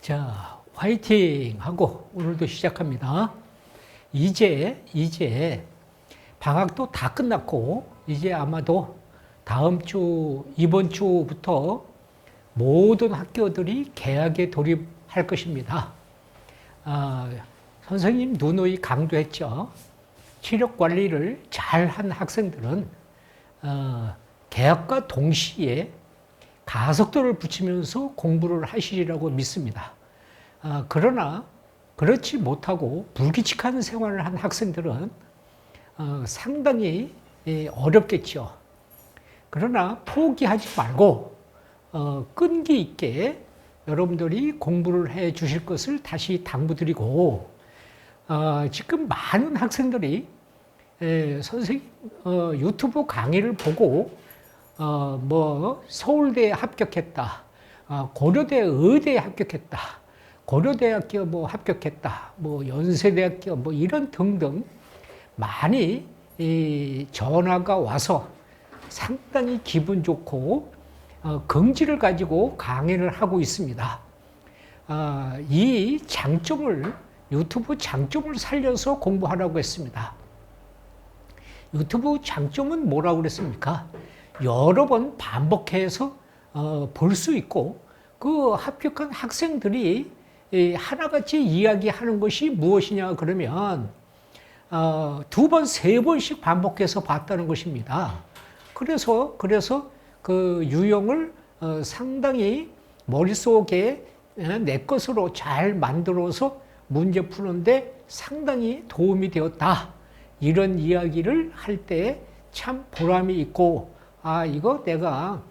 자, 화이팅 하고 오늘도 시작합니다. 이제 방학도 다 끝났고, 이제 아마도 다음 주, 이번 주부터 모든 학교들이 개학에 돌입할 것입니다. 선생님 누누이 강조했죠. 체력 관리를 잘한 학생들은 개학과 동시에 가속도를 붙이면서 공부를 하시리라고 믿습니다. 그러나 그렇지 못하고 불규칙한 생활을 한 학생들은 상당히 어렵겠죠. 그러나 포기하지 말고 끈기 있게 여러분들이 공부를 해 주실 것을 다시 당부드리고, 지금 많은 학생들이 선생님 유튜브 강의를 보고 서울대에 합격했다, 고려대 의대에 합격했다, 고려대학교 합격했다, 연세대학교 이런 등등 많이 전화가 와서 상당히 기분 좋고 긍지를 가지고 강의를 하고 있습니다. 이 장점을, 유튜브 장점을 살려서 공부하라고 했습니다. 유튜브 장점은 뭐라고 그랬습니까? 여러 번 반복해서 볼 수 있고, 그 합격한 학생들이 하나같이 이야기하는 것이 무엇이냐 그러면 두 번, 세 번씩 반복해서 봤다는 것입니다. 그래서 그 유형을 상당히 머릿속에 내 것으로 잘 만들어서 문제 푸는데 상당히 도움이 되었다. 이런 이야기를 할 때 참 보람이 있고, 이거 내가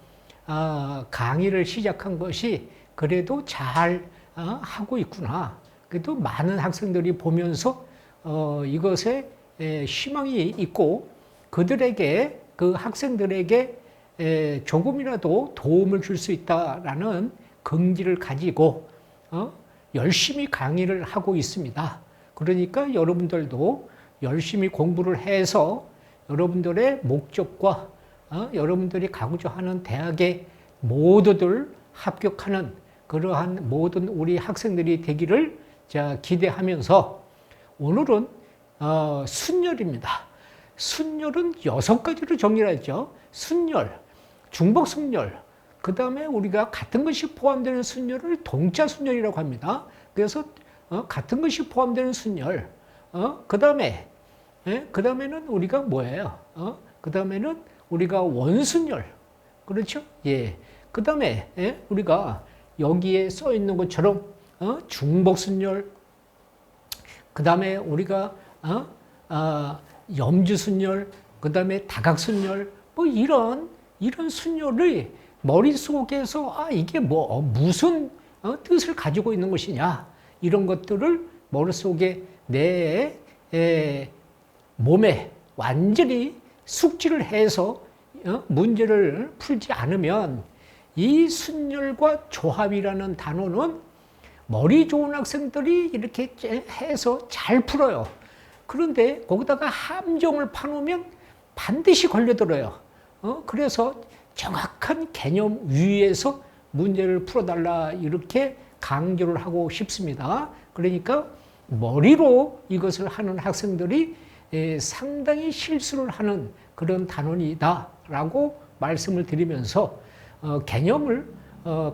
강의를 시작한 것이 그래도 잘 하고 있구나. 그래도 많은 학생들이 보면서 이것에 희망이 있고, 그들에게, 그 학생들에게 조금이라도 도움을 줄 수 있다라는 긍지를 가지고 열심히 강의를 하고 있습니다. 그러니까 여러분들도 열심히 공부를 해서 여러분들의 목적과 여러분들이 가고자 하는 대학에 모두들 합격하는 그러한 모든 우리 학생들이 되기를 기대하면서, 오늘은 순열입니다. 순열은 6가지로 정리를 했죠. 순열, 중복순열, 그 다음에 우리가 같은 것이 포함되는 순열을 동자순열이라고 합니다. 그래서 같은 것이 포함되는 순열, 그 다음에는 우리가 뭐예요? 그 다음에는 우리가 원순열, 그렇죠? 예. 그 다음에 우리가 여기에 써 있는 것처럼 중복순열, 그 다음에 우리가 염주순열, 그 다음에 다각순열, 이런 순열을 머릿속에서 이게 무슨 뜻을 가지고 있는 것이냐, 이런 것들을 머릿속에 내 몸에 완전히 숙지를 해서 문제를 풀지 않으면, 이 순열과 조합이라는 단어는 머리 좋은 학생들이 이렇게 해서 잘 풀어요. 그런데 거기다가 함정을 파놓으면 반드시 걸려들어요. 그래서 정확한 개념 위에서 문제를 풀어달라, 이렇게 강조를 하고 싶습니다. 그러니까 머리로 이것을 하는 학생들이 상당히 실수를 하는 그런 단원이다라고 말씀을 드리면서 개념을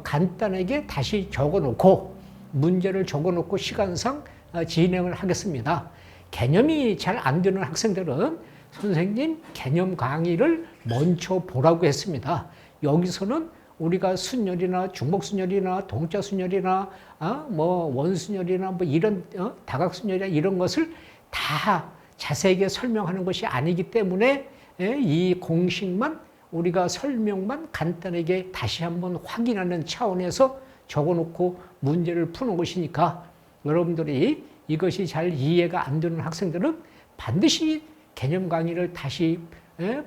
간단하게 다시 적어놓고, 문제를 적어놓고 시간상 진행을 하겠습니다. 개념이 잘 안 되는 학생들은 선생님 개념 강의를 먼저 보라고 했습니다. 여기서는 우리가 순열이나 중복순열이나 동자순열이나 원순열이나 이런 다각순열이나 이런 것을 다 자세하게 설명하는 것이 아니기 때문에 이 공식만, 우리가 설명만 간단하게 다시 한번 확인하는 차원에서 적어놓고 문제를 푸는 것이니까, 여러분들이 이것이 잘 이해가 안 되는 학생들은 반드시 개념 강의를 다시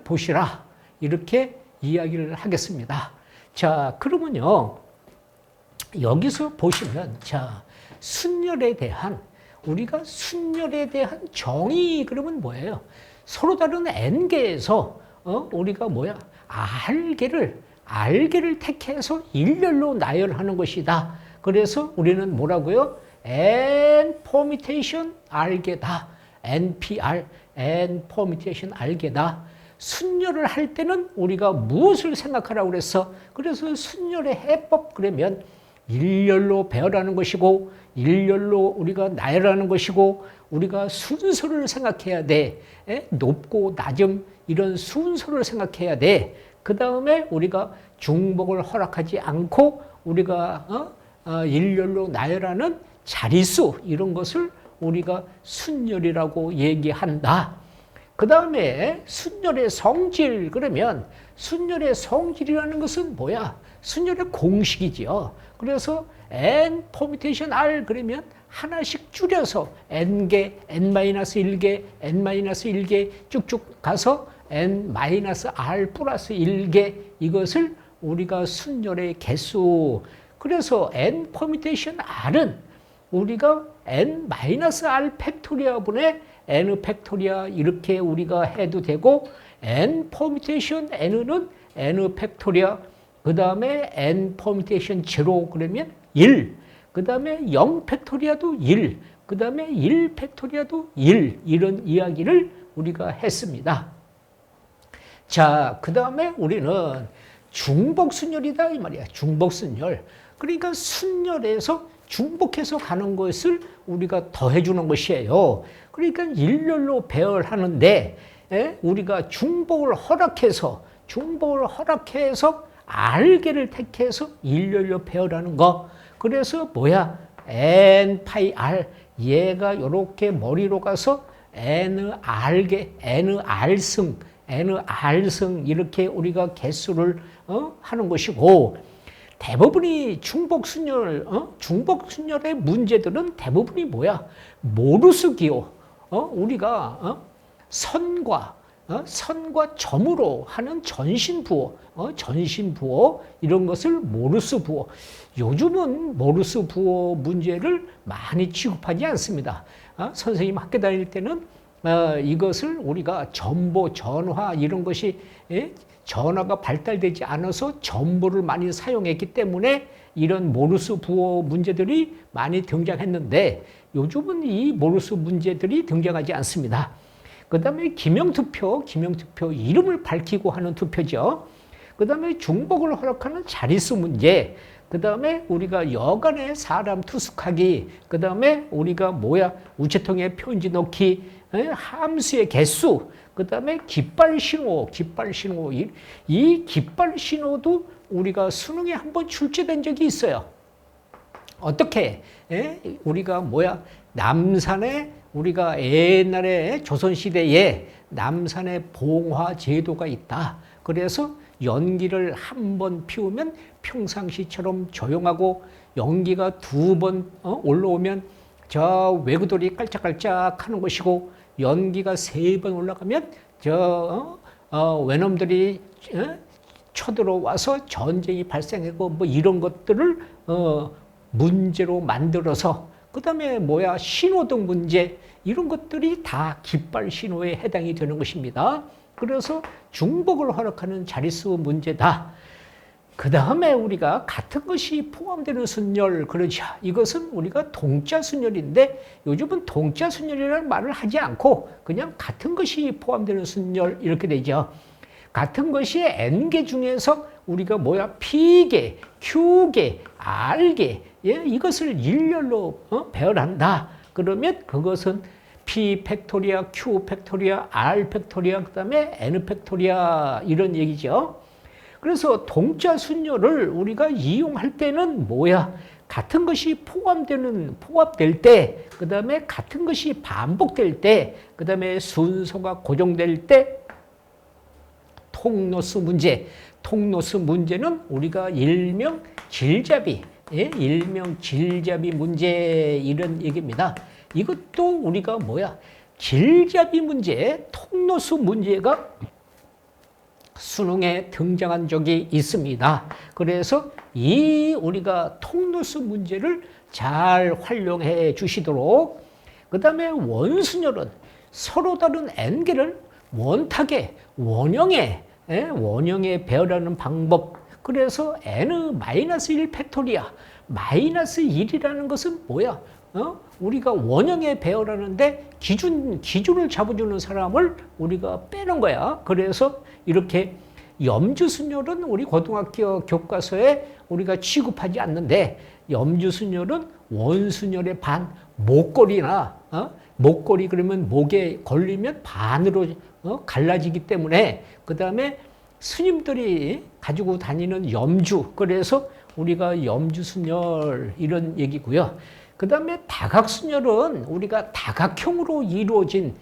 보시라, 이렇게 이야기를 하겠습니다. 자, 그러면요, 여기서 보시면, 우리가 순열에 대한 정의, 그러면 뭐예요? 서로 다른 n개에서 우리가 알개를 택해서 일렬로 나열하는 것이다. 그래서 우리는 뭐라고요? n permutation 알게다. NPR, n permutation 알게다. 순열을 할 때는 우리가 무엇을 생각하라고 그랬어? 그래서 순열의 해법 그러면 일렬로 배열하는 것이고 일렬로 우리가 나열하는 것이고 우리가 순서를 생각해야 돼. 높고 낮음 이런 순서를 생각해야 돼. 그 다음에 우리가 중복을 허락하지 않고 우리가 일렬로 나열하는 자릿수 이런 것을 우리가 순열이라고 얘기한다. 그 다음에 순열의 성질 그러면 순열의 성질이라는 것은 뭐야? 순열의 공식이지요. 그래서 n permutation r 그러면 하나씩 줄여서 n개, n-1개, n-1개 쭉쭉 가서 n-r 플러스 1개 이것을 우리가 순열의 개수. 그래서 n permutation r은 우리가 n-r 팩토리아 분의 n 팩토리아 이렇게 우리가 해도 되고 n permutation n은 n 팩토리아 그 다음에 n permutation 0 그러면 1 그 다음에 0 팩토리아도 1 그 다음에 1 팩토리아도 1 이런 이야기를 우리가 했습니다. 자, 그 다음에 우리는 중복순열이다 이 말이야. 중복순열. 그러니까 순열에서 중복해서 가는 것을 우리가 더해주는 것이에요. 그러니까 일렬로 배열하는데 우리가 중복을 허락해서 R개를 택해서 일렬로 배열하는 거. 그래서 뭐야? n 파이 r 얘가 이렇게 머리로 가서 nR개, nR승 이렇게 우리가 개수를 하는 것이고 대부분이 중복순열의 문제들은 대부분이 뭐야? 모르스 기호. 우리가 선과 점으로 하는 전신부호, 이런 것을 모르스 부호. 요즘은 모르스 부호 문제를 많이 취급하지 않습니다. 선생님 학교 다닐 때는 이것을 우리가 전보, 전화 이런 것이 전화가 발달되지 않아서 전보를 많이 사용했기 때문에 이런 모르스 부호 문제들이 많이 등장했는데 요즘은 이 모르스 문제들이 등장하지 않습니다. 그 다음에 기명투표 이름을 밝히고 하는 투표죠. 그 다음에 중복을 허락하는 자릿수 문제, 그 다음에 우리가 여간의 사람 투숙하기, 그 다음에 우리가 우체통에 편지 넣기, 함수의 개수, 그 다음에 깃발 신호. 이 깃발 신호도 우리가 수능에 한번 출제된 적이 있어요. 어떻게? 우리가 남산에 우리가 옛날에 조선시대에 남산에 봉화 제도가 있다. 그래서 연기를 한 번 피우면 평상시처럼 조용하고 연기가 2번 올라오면 저 외구돌이 깔짝깔짝 하는 것이고 연기가 3번 올라가면 외놈들이 쳐들어와서 전쟁이 발생하고 이런 것들을 문제로 만들어서 그 다음에 신호등 문제 이런 것들이 다 깃발 신호에 해당이 되는 것입니다. 그래서 중복을 허락하는 자릿수 문제다. 그 다음에 우리가 같은 것이 포함되는 순열, 그렇죠. 이것은 우리가 동자 순열인데 요즘은 동자 순열이라는 말을 하지 않고 그냥 같은 것이 포함되는 순열 이렇게 되죠. 같은 것이 n개 중에서 우리가 P개, Q개, R개 이것을 일렬로 배열한다. 그러면 그것은 P 팩토리아, Q 팩토리아, R 팩토리아, 그 다음에 N 팩토리아 이런 얘기죠. 그래서 동자 순열을 우리가 이용할 때는 같은 것이 포함될 때, 그 다음에 같은 것이 반복될 때, 그 다음에 순서가 고정될 때, 통로수 문제는 우리가 일명 길잡이 문제 이런 얘기입니다. 이것도 우리가 길잡이 문제, 통로수 문제가 수능에 등장한 적이 있습니다. 그래서 이 우리가 통로수 문제를 잘 활용해 주시도록. 그 다음에 원순열은 서로 다른 n개를 원탁에 원형에 배열하는 방법. 그래서 n-1 팩토리아 마이너스 1이라는 것은 뭐야? 우리가 원형의 배열하는데 기준을 잡아주는 사람을 우리가 빼는 거야. 그래서 이렇게 염주순열은 우리 고등학교 교과서에 우리가 취급하지 않는데, 염주순열은 원순열의 반, 목걸이나 목걸이 그러면 목에 걸리면 반으로 갈라지기 때문에, 그 다음에 스님들이 가지고 다니는 염주, 그래서 우리가 염주순열 이런 얘기고요. 그 다음에 다각순열은 우리가 다각형으로 이루어진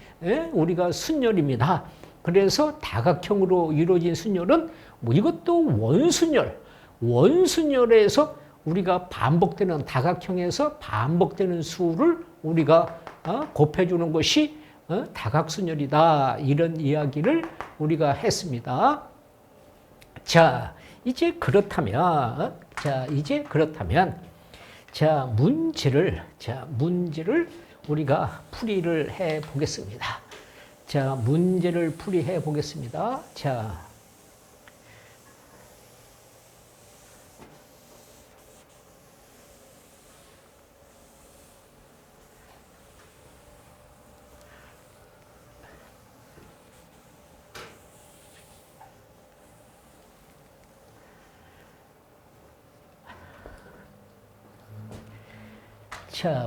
우리가 순열입니다. 그래서 다각형으로 이루어진 순열은 뭐 이것도 원순열, 원순열에서 우리가 반복되는 다각형에서 반복되는 수를 우리가 곱해주는 것이 다각순열이다, 이런 이야기를 우리가 했습니다. 자, 이제 그렇다면 문제를 우리가 풀이를 해 보겠습니다. 자, 문제를 풀이해 보겠습니다. 자,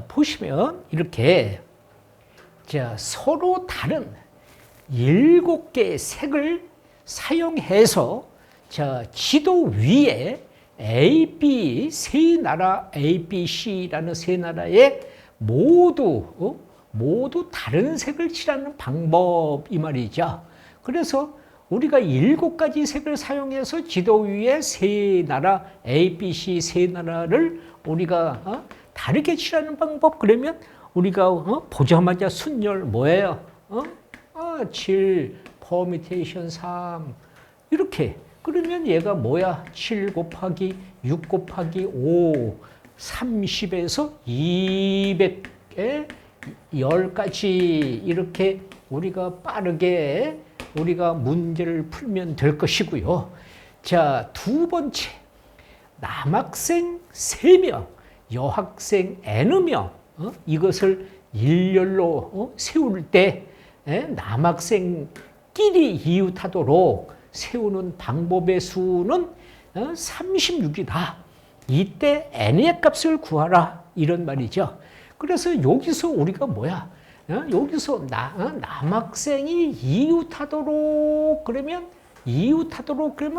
보시면 이렇게 서로 다른 7개의 색을 사용해서 지도 위에 A, B 세 나라, A, B, C라는 세 나라에 모두 다른 색을 칠하는 방법, 이 말이죠. 그래서 우리가 7가지 색을 사용해서 지도 위에 세 나라, A, B, C 세 나라를 우리가 다르게 칠하는 방법, 그러면 우리가 보자마자 순열 뭐예요? 7, 퍼미테이션 3 이렇게. 그러면 얘가 뭐야? 7 곱하기 6 곱하기 5 30에서 200에 10까지 이렇게 우리가 빠르게 우리가 문제를 풀면 될 것이고요. 자, 두 번째, 남학생 3명, 여학생 N명, 이것을 일렬로 세울 때 남학생끼리 이웃하도록 세우는 방법의 수는 36이다. 이때 N의 값을 구하라, 이런 말이죠. 그래서 여기서 우리가 뭐야? 여기서 남학생이 이웃하도록 그러면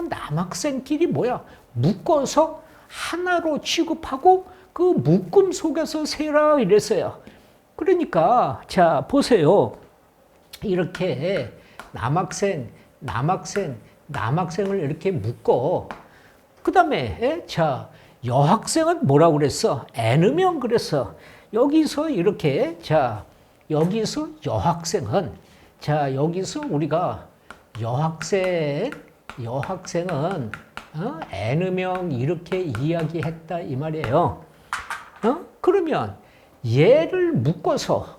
남학생끼리 뭐야? 묶어서 하나로 취급하고 그 묶음 속에서 세라 이랬어요. 그러니까 자, 보세요. 이렇게 남학생을 이렇게 묶어. 그 다음에 여학생은 뭐라고 그랬어? N명 그랬어. 여기서 이렇게 여기서 여학생은 여기서 우리가 여학생은 N명 이렇게 이야기했다, 이 말이에요. 그러면 얘를 묶어서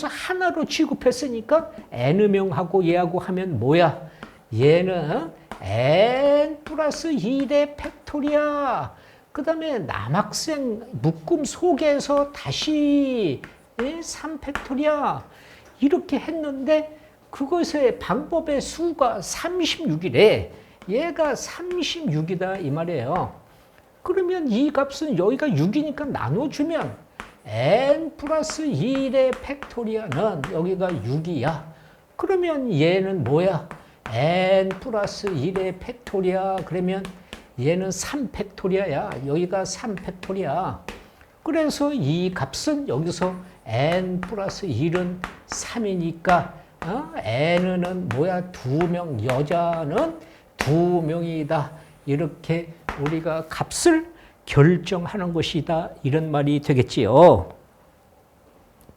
하나로 취급했으니까 N명하고 얘하고 하면 뭐야? 얘는 N 플러스 1의 팩토리야. 그 다음에 남학생 묶음 속에서 다시 3팩토리야. 이렇게 했는데 그것의 방법의 수가 36이래. 얘가 36이다, 이 말이에요. 그러면 이 값은 여기가 6이니까 나눠주면 n 플러스 1의 팩토리아는 여기가 6이야. 그러면 얘는 뭐야? n 플러스 1의 팩토리아. 그러면 얘는 3팩토리아야. 여기가 3팩토리아. 그래서 이 값은 여기서 n 플러스 1은 3이니까 n은 뭐야? 2명, 여자는 2명이다. 이렇게 우리가 값을 결정하는 것이다, 이런 말이 되겠지요.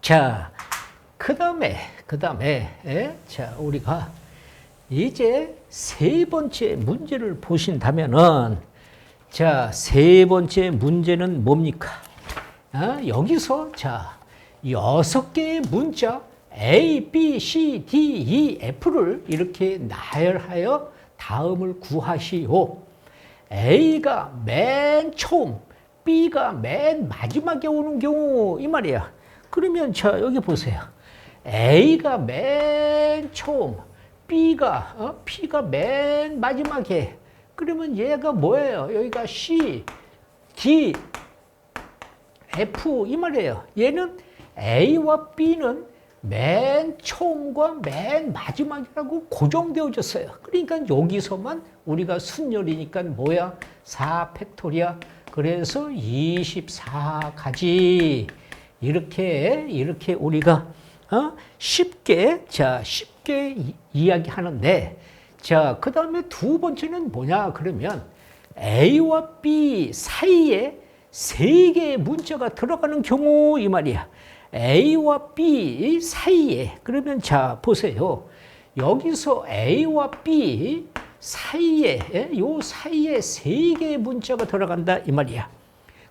자, 그 다음에 우리가 이제 세 번째 문제를 보신다면은, 세 번째 문제는 뭡니까? 여기서 6개의 문자 A, B, C, D, E, F를 이렇게 나열하여 다음을 구하시오. A가 맨 처음 B가 맨 마지막에 오는 경우 이 말이야. 그러면 자 여기 보세요. A가 맨 처음, B가 맨 마지막에. 그러면 얘가 뭐예요? 여기가 C, D, F 이 말이에요. 얘는 A와 B는 맨 처음과 맨 마지막이라고 고정되어졌어요. 그러니까 여기서만 우리가 순열이니까 뭐야? 4 팩토리아. 그래서 24가지. 이렇게 우리가 쉽게 이야기하는데, 자, 그 다음에 두 번째는 뭐냐? 그러면 A와 B 사이에 세 개의 문자가 들어가는 경우 이 말이야. A와 B 사이에. 그러면 자, 보세요. 여기서 A와 B 사이에, 요 사이에 세 개의 문자가 들어간다 이 말이야.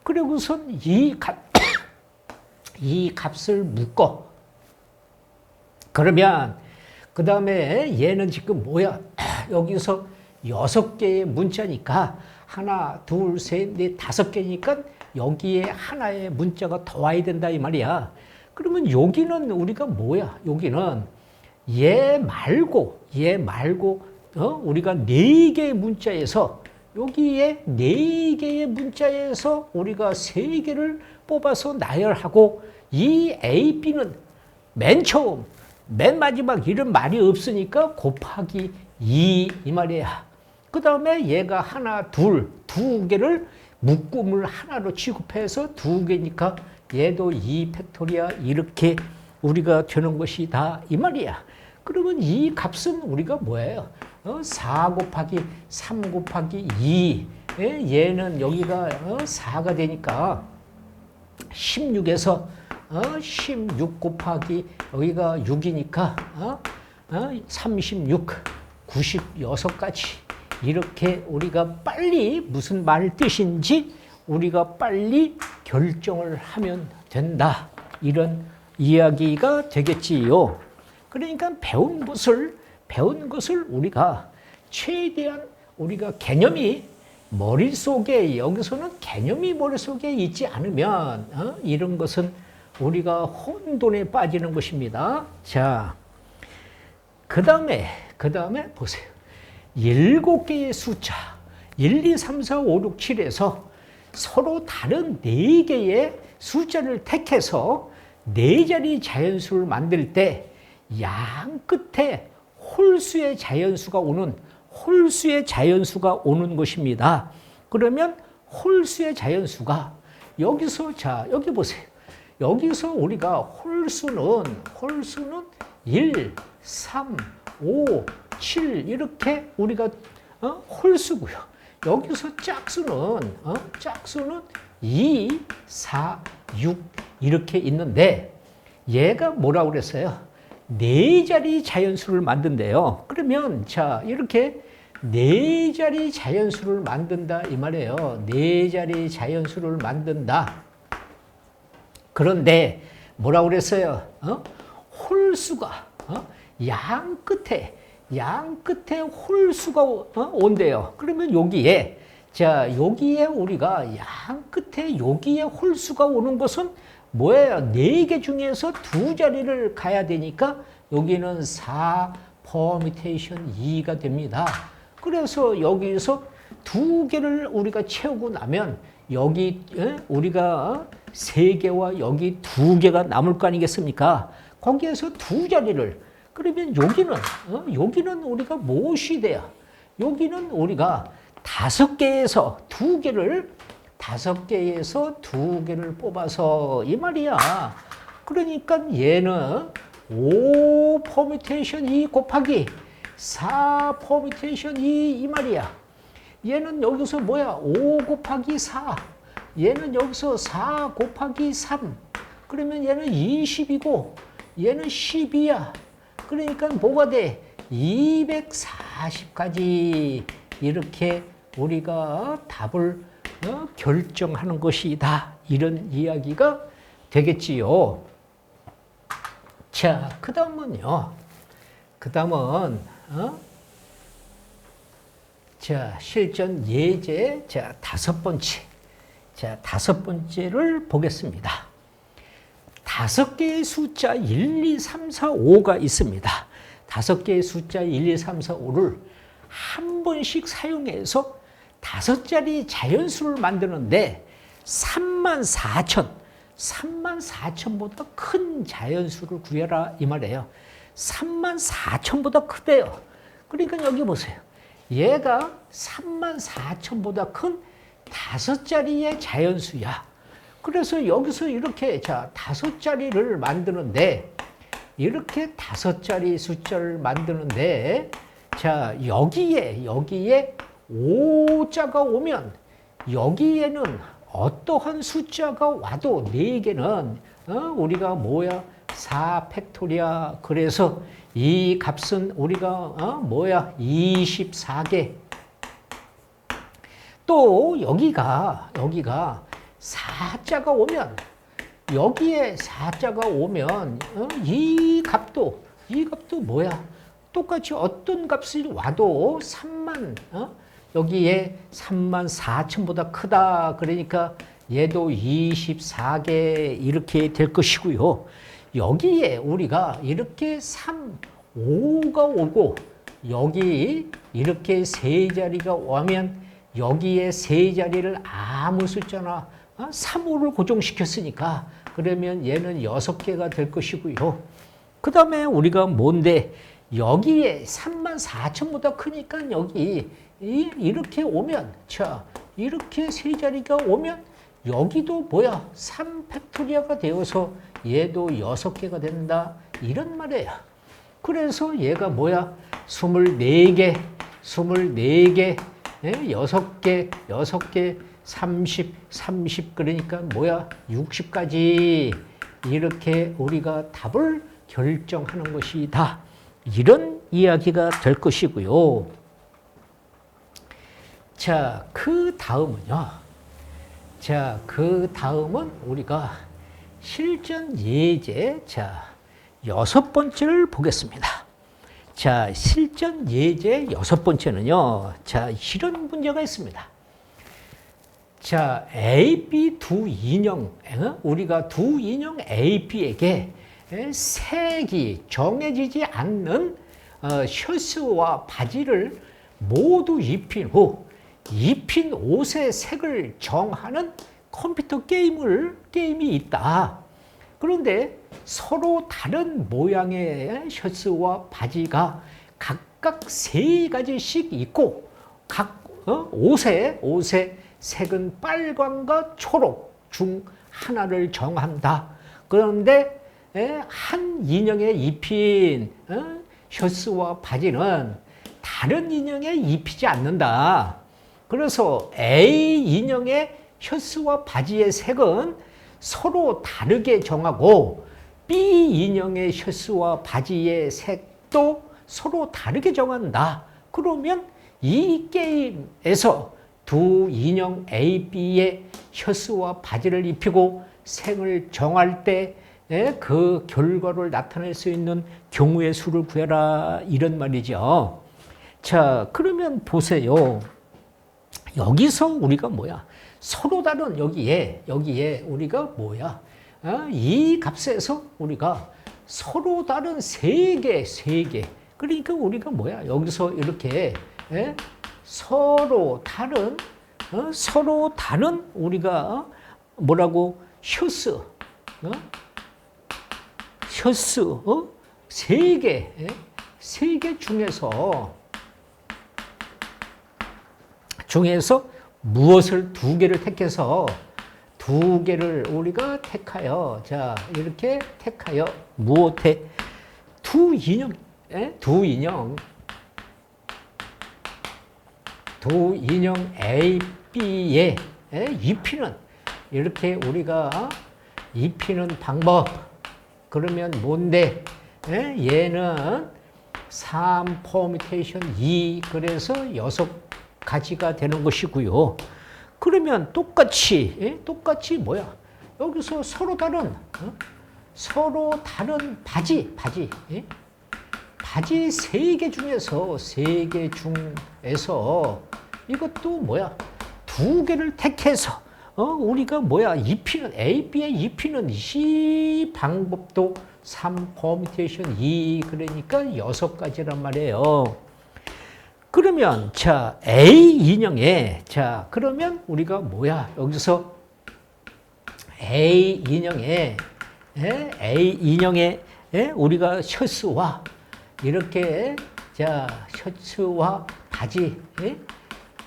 그리고선 이 값을 묶어. 그러면 그 다음에 얘는 지금 뭐야? 여기서 6개의 문자니까 하나, 둘, 셋, 넷, 5개니까 여기에 하나의 문자가 더 와야 된다 이 말이야. 그러면 여기는 우리가 뭐야? 여기는 얘 말고 우리가 4개의 문자에서 여기에 4개의 문자에서 우리가 3개를 뽑아서 나열하고 이 A, B는 맨 처음, 맨 마지막 이런 말이 없으니까 곱하기 2 이 말이야. 그 다음에 얘가 하나, 둘, 2개를 묶음을 하나로 취급해서 2개니까 얘도 2 팩토리아 이렇게 우리가 되는 것이다 이 말이야. 그러면 이 값은 우리가 뭐예요? 4 곱하기 3 곱하기 2. 얘는 여기가 4가 되니까 16에서 16 곱하기 여기가 6이니까 36, 96까지. 이렇게 우리가 빨리 무슨 말 뜻인지 우리가 빨리 결정을 하면 된다. 이런 이야기가 되겠지요. 그러니까 배운 것을 우리가 최대한 우리가 개념이 머릿속에, 여기서는 개념이 머릿속에 있지 않으면 이런 것은 우리가 혼돈에 빠지는 것입니다. 자, 그 다음에 보세요. 7개의 숫자 1, 2, 3, 4, 5, 6, 7에서 서로 다른 4개의 숫자를 택해서 4자리 자연수를 만들 때 양 끝에 홀수의 자연수가 오는 것입니다. 그러면 홀수의 자연수가 여기서, 자, 여기 보세요. 여기서 우리가 홀수는 1, 3, 5, 7 이렇게 우리가 홀수고요. 여기서 짝수는 2, 4, 6 이렇게 있는데 얘가 뭐라고 그랬어요? 4자리 자연수를 만든대요. 그러면 자, 이렇게 4자리 자연수를 만든다 이 말이에요. 4자리 자연수를 만든다. 그런데 뭐라고 그랬어요? 홀수가 양 끝에 홀수가 온대요. 그러면 여기에 우리가 양 끝에 여기에 홀수가 오는 것은 뭐예요? 4개 중에서 2자리를 가야 되니까 여기는 4 퍼미테이션 2가 됩니다. 그래서 여기서 2개를 우리가 채우고 나면 여기 우리가 3개와 여기 2개가 남을 거 아니겠습니까? 거기에서 2자리를, 그러면 여기는 우리가 무엇이 돼요? 여기는 우리가 5개에서 2개를 뽑아서 이 말이야. 그러니까 얘는 5 퍼뮤테이션 2 곱하기 4 퍼뮤테이션 2 이 말이야. 얘는 여기서 뭐야? 5 곱하기 4. 얘는 여기서 4 곱하기 3. 그러면 얘는 20이고 얘는 10이야. 그러니까 뭐가 돼? 240까지 이렇게 우리가 답을 결정하는 것이다. 이런 이야기가 되겠지요. 자, 그 다음은 자, 실전 예제, 자, 5번째. 자, 다섯 번째를 보겠습니다. 다섯 개의 숫자 1, 2, 3, 4, 5가 있습니다. 다섯 개의 숫자 1, 2, 3, 4, 5를 한 번씩 사용해서 다섯 자리 자연수를 만드는데 34,000보다 큰 자연수를 구해라 이 말이에요. 34,000보다 크대요. 그러니까 여기 보세요. 얘가 34,000보다 큰 다섯 자리의 자연수야. 그래서 여기서 이렇게 자 다섯 자리를 만드는데 이렇게 다섯 자리 숫자를 만드는데 자 여기에 5자가 오면 여기에는 어떠한 숫자가 와도 4개는 우리가 뭐야 4팩토리아. 그래서 이 값은 우리가 24개. 또 여기가 4자가 오면 여기에 4자가 오면 이 값도 뭐야 똑같이 어떤 값이 와도 3만 여기에 34,000보다 크다. 그러니까 얘도 24개 이렇게 될 것이고요. 여기에 우리가 이렇게 3, 5가 오고 여기 이렇게 세 자리가 오면 여기에 세 자리를 아무 숫자나 3, 5를 고정시켰으니까 그러면 얘는 6개가 될 것이고요. 그 다음에 우리가 뭔데 여기에 34,000보다 크니까 여기 이렇게 오면 자 이렇게 세 자리가 오면 여기도 뭐야 3팩토리아가 되어서 얘도 6개가 된다 이런 말이에요. 그래서 얘가 뭐야 24개 6개 30 그러니까 뭐야 60까지 이렇게 우리가 답을 결정하는 것이다. 이런 이야기가 될 것이고요. 자, 그 다음은요. 자, 그 다음은 우리가 실전 예제. 자, 6번째를 보겠습니다. 자, 실전 예제 6번째는요. 자, 이런 문제가 있습니다. 자, A, B 두 인형, 우리가 두 인형 A, B에게 색이 정해지지 않는 셔츠와 바지를 모두 입힌 후 입힌 옷의 색을 정하는 컴퓨터 게임이 있다. 그런데 서로 다른 모양의 셔츠와 바지가 각각 3가지씩 있고 각 옷의 색은 빨강과 초록 중 하나를 정한다. 그런데 한 인형에 입힌 셔츠와 바지는 다른 인형에 입히지 않는다. 그래서 A 인형의 셔츠와 바지의 색은 서로 다르게 정하고 B 인형의 셔츠와 바지의 색도 서로 다르게 정한다. 그러면 이 게임에서 두 인형 A, B의 셔츠와 바지를 입히고 색을 정할 때 그 결과를 나타낼 수 있는 경우의 수를 구해라 이런 말이죠. 자, 그러면 보세요. 여기서 우리가 뭐야? 서로 다른 여기에 우리가 뭐야? 이 값에서 우리가 서로 다른 세 개. 그러니까 우리가 뭐야? 여기서 이렇게 서로 다른 우리가 뭐라고 셔츠 세 개 중에서 무엇을 2개를 택해서 2개를 우리가 택하여 자 이렇게 택하여 무엇에 두 인형 A, B에 입히는 이렇게 우리가 입히는 방법. 그러면 뭔데? 얘는 3 퍼뮤테이션 2 그래서 6가지가 되는 것이고요. 그러면 똑같이 뭐야? 여기서 서로 다른 바지 3개 중에서 이것도 뭐야? 2개를 택해서 우리가 뭐야, 입히는, A, B의 입히는 이 방법도 3, 퍼뮤테이션 2, 그러니까 6가지란 말이에요. 그러면, 자, A 인형에, 자, 그러면 우리가 뭐야, 여기서 A 인형에, A 인형에, 우리가 셔츠와 이렇게, 자, 셔츠와 바지,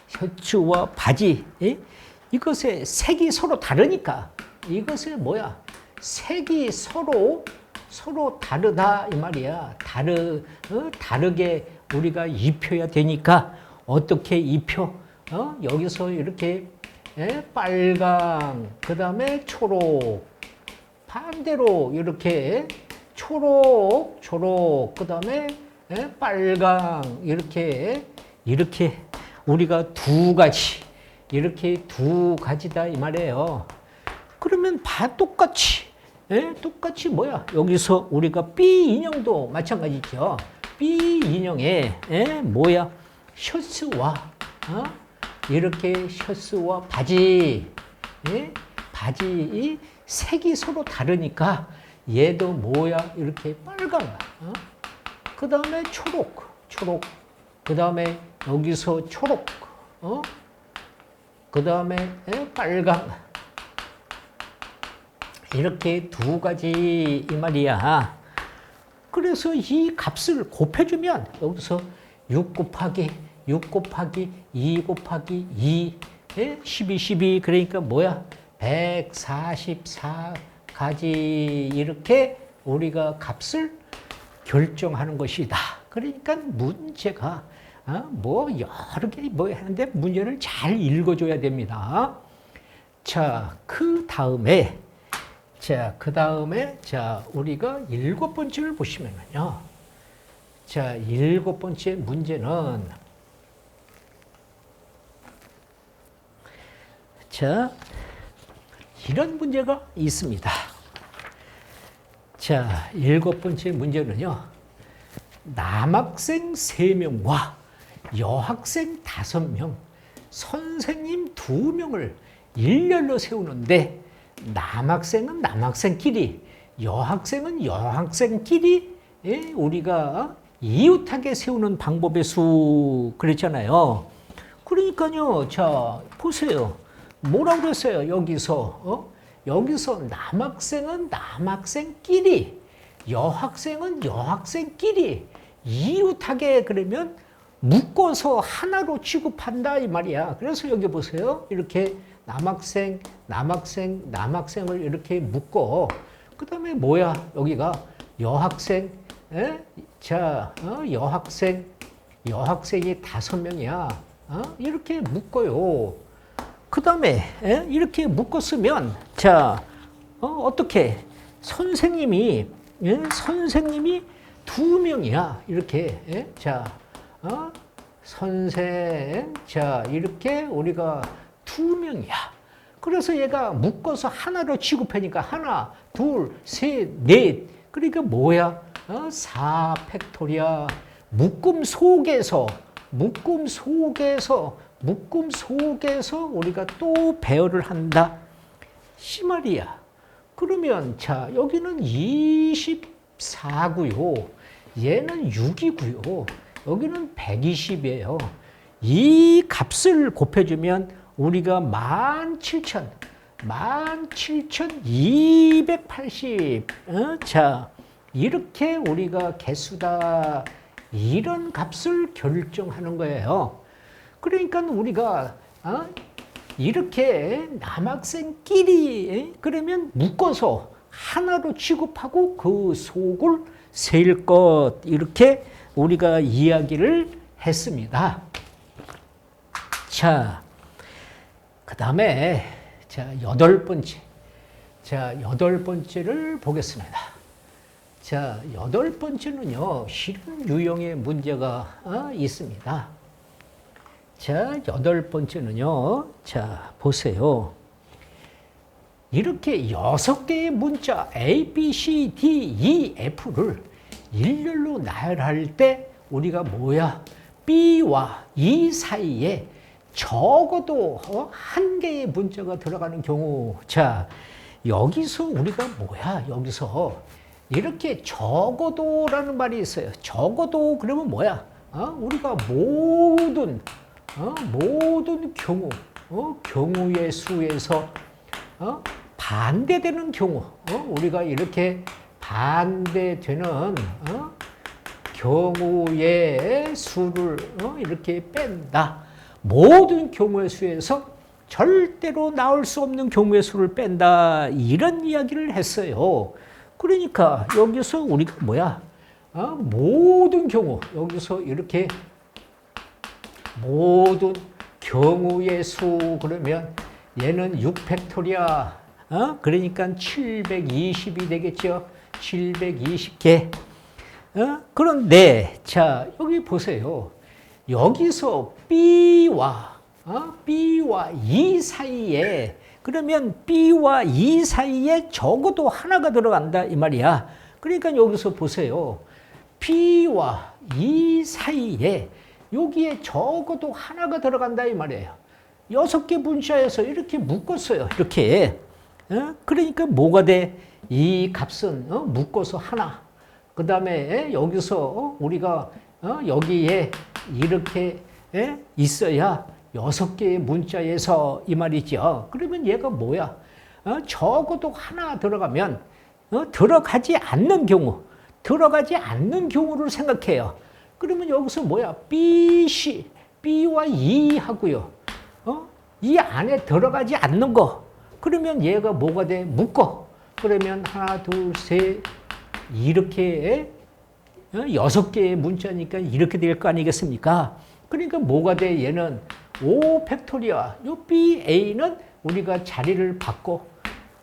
셔츠와 바지, 이것의 색이 서로 다르니까, 이것을 뭐야, 색이 서로 다르다, 이 말이야. 다르게 우리가 입혀야 되니까, 어떻게 입혀? 여기서 이렇게, 빨강, 그 다음에 초록, 반대로 이렇게 초록, 그 다음에 빨강, 이렇게 우리가 두 가지, 이렇게 두 가지다 이 말이에요. 그러면 똑같이 뭐야? 여기서 우리가 B 인형도 마찬가지죠. B 인형에 뭐야? 셔츠와 이렇게 셔츠와 바지, 바지 색이 서로 다르니까 얘도 뭐야? 이렇게 빨강, 그 다음에 초록, 그 다음에 여기서 초록, 그 다음에 빨강, 이렇게 두 가지 이 말이야. 그래서 이 값을 곱해주면 여기서 6 곱하기 2 곱하기 2, 12, 그러니까 뭐야? 144가지 이렇게 우리가 값을 결정하는 것이다. 그러니까 문제가 뭐 여러 개 뭐 하는데 문제를 잘 읽어줘야 됩니다. 자, 그 다음에 우리가 7번째를 보시면요. 자, 7번째 문제는 자, 이런 문제가 있습니다. 자, 7번째 문제는요. 남학생 3명과 여학생 5명, 선생님 2명을 일렬로 세우는데 남학생은 남학생끼리, 여학생은 여학생끼리 우리가 이웃하게 세우는 방법의 수 그랬잖아요. 그러니까요. 자, 보세요. 뭐라고 그랬어요? 여기서 남학생은 남학생끼리, 여학생은 여학생끼리 이웃하게 그러면 묶어서 하나로 취급한다 이 말이야. 그래서 여기 보세요. 이렇게 남학생을 이렇게 묶어. 그 다음에 뭐야? 여기가 여학생, 자, 여학생이 5명이야. 이렇게 묶어요. 그 다음에 이렇게 묶었으면 자, 어떻게 선생님이 2명이야. 이렇게 자, 자, 이렇게 우리가 2명이야. 그래서 얘가 묶어서 하나로 취급하니까 하나, 둘, 셋, 넷. 그러니까 뭐야? 4 팩토리아. 묶음 속에서 우리가 또 배열을 한다. 이 말이야. 그러면 자, 여기는 24고요. 얘는 6이고요. 여기는 120이에요. 이 값을 곱해주면 우리가 17,280. 자, 이렇게 우리가 개수다. 이런 값을 결정하는 거예요. 그러니까 우리가 이렇게 남학생끼리 그러면 묶어서 하나로 취급하고 그 속을 세일 것 이렇게 우리가 이야기를 했습니다. 자, 그 다음에 자, 8번째. 자, 8번째를 보겠습니다. 자, 8번째는요, 실험 유형의 문제가 있습니다. 자, 8번째는요, 자, 보세요. 이렇게 6개의 문자 A, B, C, D, E, F를 일렬로 나열할 때 우리가 뭐야? B와 E 사이에 적어도 한 개의 문자가 들어가는 경우. 자, 여기서 우리가 뭐야? 여기서 이렇게 적어도라는 말이 있어요. 적어도 그러면 뭐야? 우리가 모든 경우, 경우의 수에서 반대되는 경우, 우리가 이렇게 반대되는 경우의 수를 이렇게 뺀다. 모든 경우의 수에서 절대로 나올 수 없는 경우의 수를 뺀다. 이런 이야기를 했어요. 그러니까 여기서 우리가 뭐야? 모든 경우, 여기서 이렇게 모든 경우의 수 그러면 얘는 6팩토리아, 그러니까 720이 되겠죠. 720개. 그런데 자, 여기 보세요. 여기서 B와 E 사이에, 그러면 B와 E 사이에 적어도 하나가 들어간다 이 말이야. 그러니까 여기서 보세요. B와 E 사이에 여기에 적어도 하나가 들어간다 이 말이에요. 6개 문자에서 이렇게 묶었어요. 이렇게. 그러니까 뭐가 돼? 이 값은 묶어서 하나. 그 다음에 여기서 우리가 여기에 이렇게 있어야 6개의 문자에서 이 말이죠. 그러면 얘가 뭐야? 적어도 하나 들어가면 들어가지 않는 경우를 생각해요. 그러면 여기서 뭐야? B와 E 하고요. 이 안에 들어가지 않는 거. 그러면 얘가 뭐가 돼? 묶어. 그러면 하나, 둘, 셋 이렇게 6개의 문자니까 이렇게 될 거 아니겠습니까? 그러니까 뭐가 돼? 얘는 5팩토리아. 요 BA는 우리가 자리를 바꿔.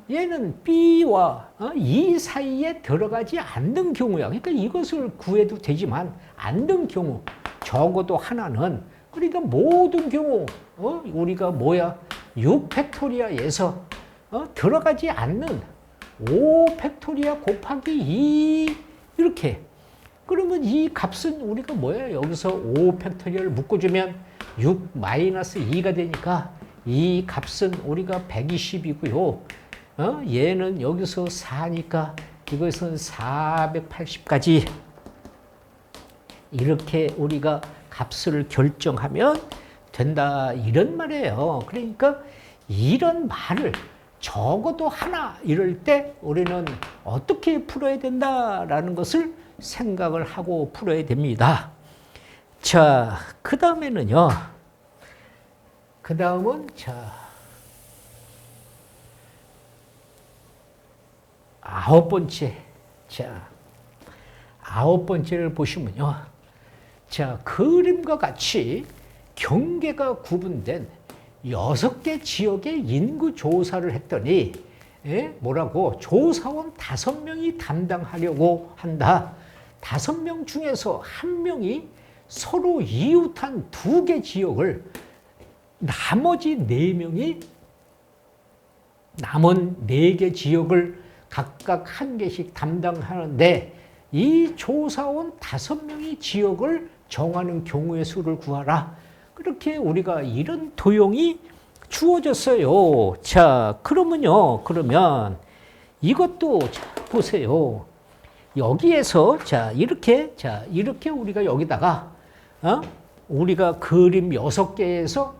얘는 B와 E 사이에 들어가지 않는 경우야. 그러니까 이것을 구해도 되지만 않는 경우. 적어도 하나는. 그러니까 모든 경우 우리가 뭐야? 6팩토리아에서 들어가지 않는 5팩토리아 곱하기 2 이렇게. 그러면 이 값은 우리가 뭐야? 여기서 5팩토리아를 묶어주면 6 마이너스 2가 되니까 이 값은 우리가 120이고요. 얘는 여기서 4니까 이것은 480까지 이렇게 우리가 값을 결정하면 된다. 이런 말이에요. 그러니까 이런 말을 적어도 하나 이럴 때 우리는 어떻게 풀어야 된다라는 것을 생각을 하고 풀어야 됩니다. 자, 그 다음에는요. 그 다음은 자, 9번째. 자, 9번째를 보시면요. 자, 그림과 같이 경계가 구분된 6개 지역의 인구 조사를 했더니 뭐라고? 조사원 5명이 담당하려고 한다. 5명 중에서 1명이 서로 이웃한 2개 지역을 나머지 4명이 남은 4개 지역을 각각 1개씩 담당하는데 이 조사원 5명이 지역을 정하는 경우의 수를 구하라. 그렇게 우리가 이런 도형이 주어졌어요. 자, 그러면 이것도 자, 보세요. 여기에서 이렇게 우리가 여기다가 우리가 그림 6개에서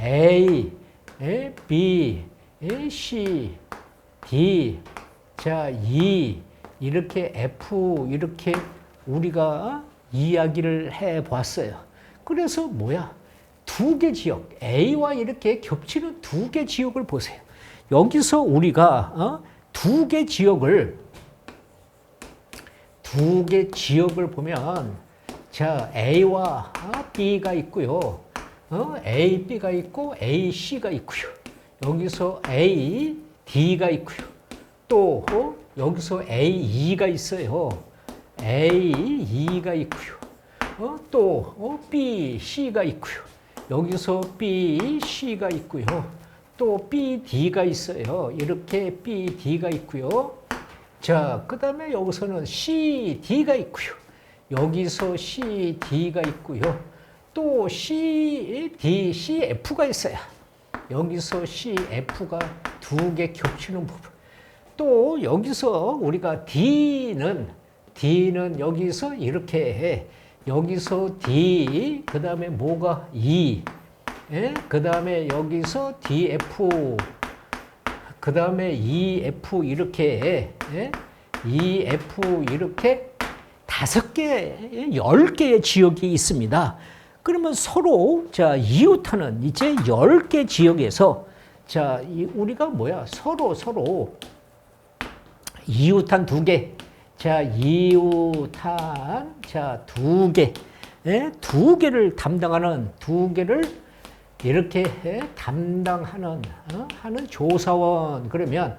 A, B, C, D, E 이렇게 F 이렇게 우리가 이야기를 해 보았어요. 그래서 뭐야? 2개 지역, A와 이렇게 겹치는 2개 지역을 보세요. 여기서 우리가 2개 지역을 보면 A와 B가 있고요. A, B가 있고 A, C가 있고요. 여기서 A, D가 있고요. 또 여기서 A, E가 있어요. A, E가 있고요. 또 B, C가 있고요. 여기서 B, C가 있고요. 또 B, D가 있어요. 이렇게 B, D가 있고요. 자, 그 다음에 여기서는 C, D가 있고요. 여기서 C, D가 있고요. 또 C, D, CF가 있어요. 여기서 CF가 두 개 겹치는 부분. 또 여기서 우리가 D는 여기서 이렇게 해. 여기서 D, 그 다음에 뭐가 E, 그 다음에 여기서 DF, 그 다음에 EF 이렇게 해. EF 이렇게 5개, 10개의 지역이 있습니다. 그러면 서로 자 이웃하는 이제 10개 지역에서 자 우리가 뭐야 서로 이웃한 2개, 자 이웃한 자 2개, 2개를 담당하는 2개를 이렇게 담당하는 하는 조사원. 그러면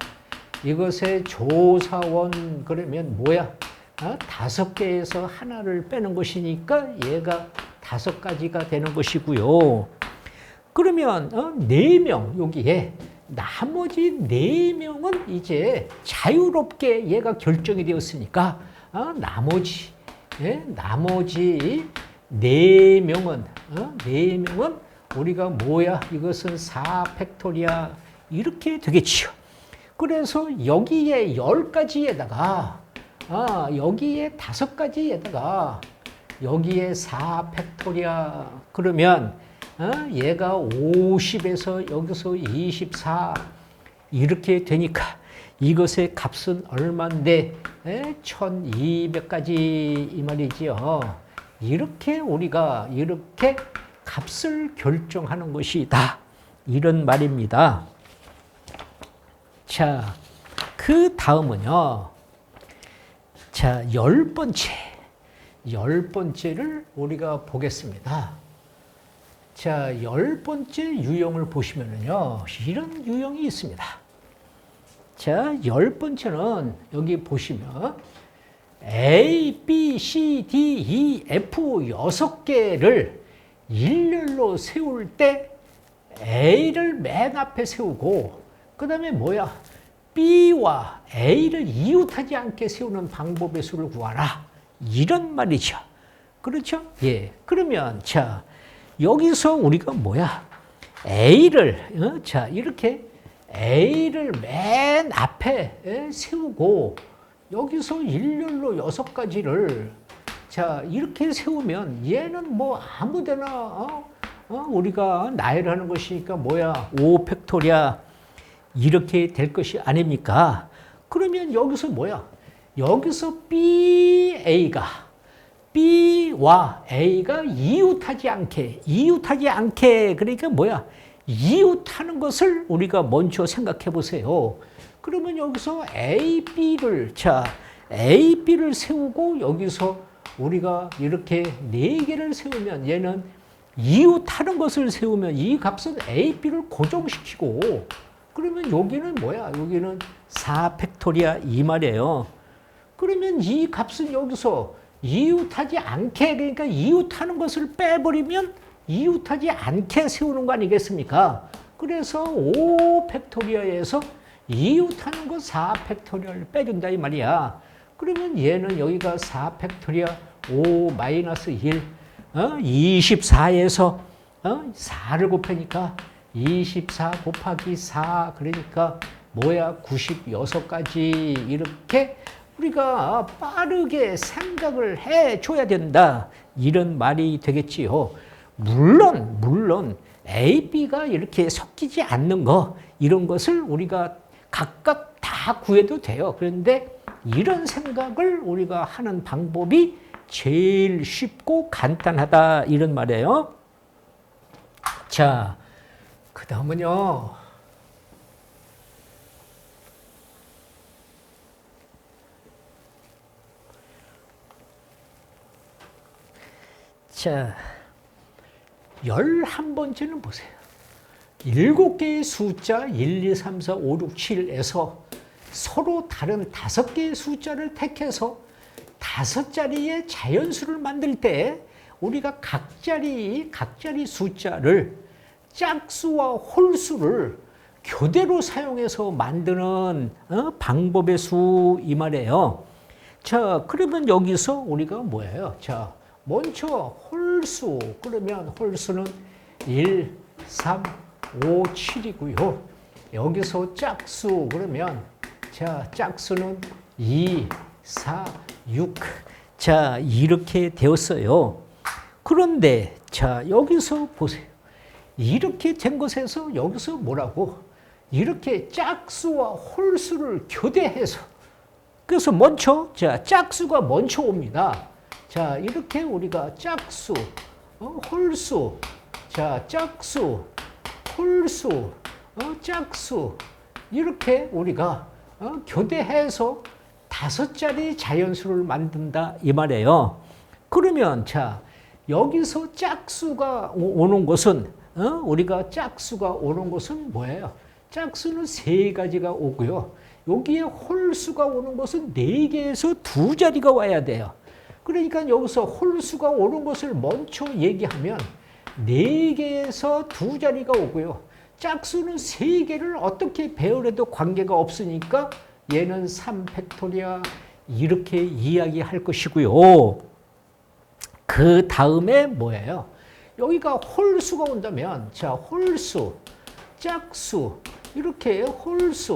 이것의 조사원 그러면 뭐야? 5개에서 하나를 빼는 것이니까 얘가 5가지가 되는 것이고요. 그러면 4명 여기에 나머지 4명은 이제 자유롭게 얘가 결정이 되었으니까 나머지 4명은 우리가 뭐야? 이것은 4팩토리아 이렇게 되겠지요. 그래서 여기에 10가지에다가 여기에 5가지에다가 여기에 4팩토리아 그러면 얘가 50에서 여기서 24 이렇게 되니까 이것의 값은 얼마인데 1200가지 이 말이지요. 이렇게 우리가 이렇게 값을 결정하는 것이다. 이런 말입니다. 자, 그 다음은요. 자, 10번째를 우리가 보겠습니다. 자, 10번째 유형을 보시면은요, 이런 유형이 있습니다. 자, 10번째는 여기 보시면 A, B, C, D, E, F 6개를 일렬로 세울 때 A를 맨 앞에 세우고 그 다음에 뭐야? B와 A를 이웃하지 않게 세우는 방법의 수를 구하라. 이런 말이죠. 그렇죠? 예. 그러면 자 여기서 우리가 뭐야? A를 자 이렇게 A를 맨 앞에 세우고 여기서 일렬로 6가지를 자 이렇게 세우면 얘는 뭐 아무데나 우리가 나열하는 것이니까 뭐야? 5팩토리아 이렇게 될 것이 아닙니까? 그러면 여기서 뭐야? 여기서 B와 A가 이웃하지 않게 그러니까 뭐야? 이웃하는 것을 우리가 먼저 생각해 보세요. 그러면 여기서 AB를 세우고 여기서 우리가 이렇게 4개를 세우면 얘는 이웃하는 것을 세우면 이 값은 AB를 고정시키고 그러면 여기는 뭐야? 여기는 4팩토리아 이 말이에요. 그러면 이 값은 여기서 이웃하지 않게 그러니까 이웃하는 것을 빼버리면 이웃하지 않게 세우는 거 아니겠습니까? 그래서 5팩토리아에서 이웃하는 것 4팩토리아를 빼준다 이 말이야. 그러면 얘는 여기가 4팩토리아 5-1 24에서 4를 곱하니까 24 곱하기 4 그러니까 뭐야 96가지 이렇게 우리가 빠르게 생각을 해줘야 된다. 이런 말이 되겠지요. 물론 A, B가 이렇게 섞이지 않는 거 이런 것을 우리가 각각 다 구해도 돼요. 그런데 이런 생각을 우리가 하는 방법이 제일 쉽고 간단하다 이런 말이에요. 자, 그 다음은요. 자, 11번째는 보세요. 7개의 숫자 1, 2, 3, 4, 5, 6, 7에서 서로 다른 5개의 숫자를 택해서 5자리의 자연수를 만들 때 우리가 각자리 숫자를 짝수와 홀수를 교대로 사용해서 만드는 방법의 수 이 말이에요. 자, 그러면 여기서 우리가 뭐예요? 자, 먼저 홀수. 그러면 홀수는 1, 3, 5, 7이고요. 여기서 짝수 그러면 자, 짝수는 2, 4, 6. 자, 이렇게 되었어요. 그런데 자, 여기서 보세요. 이렇게 된 것에서 여기서 뭐라고? 이렇게 짝수와 홀수를 교대해서 그래서 먼저 자, 짝수가 먼저 옵니다. 자, 이렇게 우리가 짝수, 홀수, 자, 짝수, 홀수, 짝수 이렇게 우리가 교대해서 5자리 자연수를 만든다 이 말이에요. 그러면 자, 여기서 짝수가 오는 것은 우리가 짝수가 오는 것은 뭐예요? 짝수는 3가지가 오고요. 여기에 홀수가 오는 것은 4개에서 2자리가 와야 돼요. 그러니까 여기서 홀수가 오는 것을 먼저 얘기하면 4개에서 2자리가 오고요. 짝수는 3개를 어떻게 배열해도 관계가 없으니까 얘는 3팩토리아 이렇게 이야기할 것이고요. 그 다음에 뭐예요? 여기가 홀수가 온다면 자, 홀수, 짝수 이렇게 홀수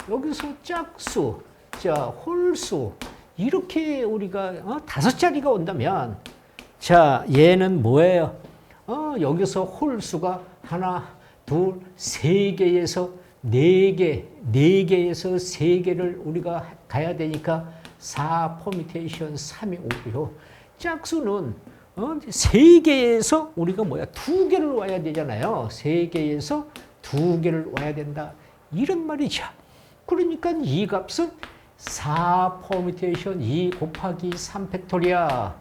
여기서 짝수 자, 홀수 이렇게 우리가 5자리가 온다면 자, 얘는 뭐예요? 여기서 홀수가 하나, 둘, 3개에서 4개, 4개에서 3개를 우리가 가야 되니까 4 퍼미테이션 3이 오고요. 짝수는 3개에서 우리가 2개를 와야 되잖아요. 3개에서 2개를 와야 된다. 이런 말이죠. 그러니까 이 값은 4 퍼미테이션 2 곱하기 3 팩토리아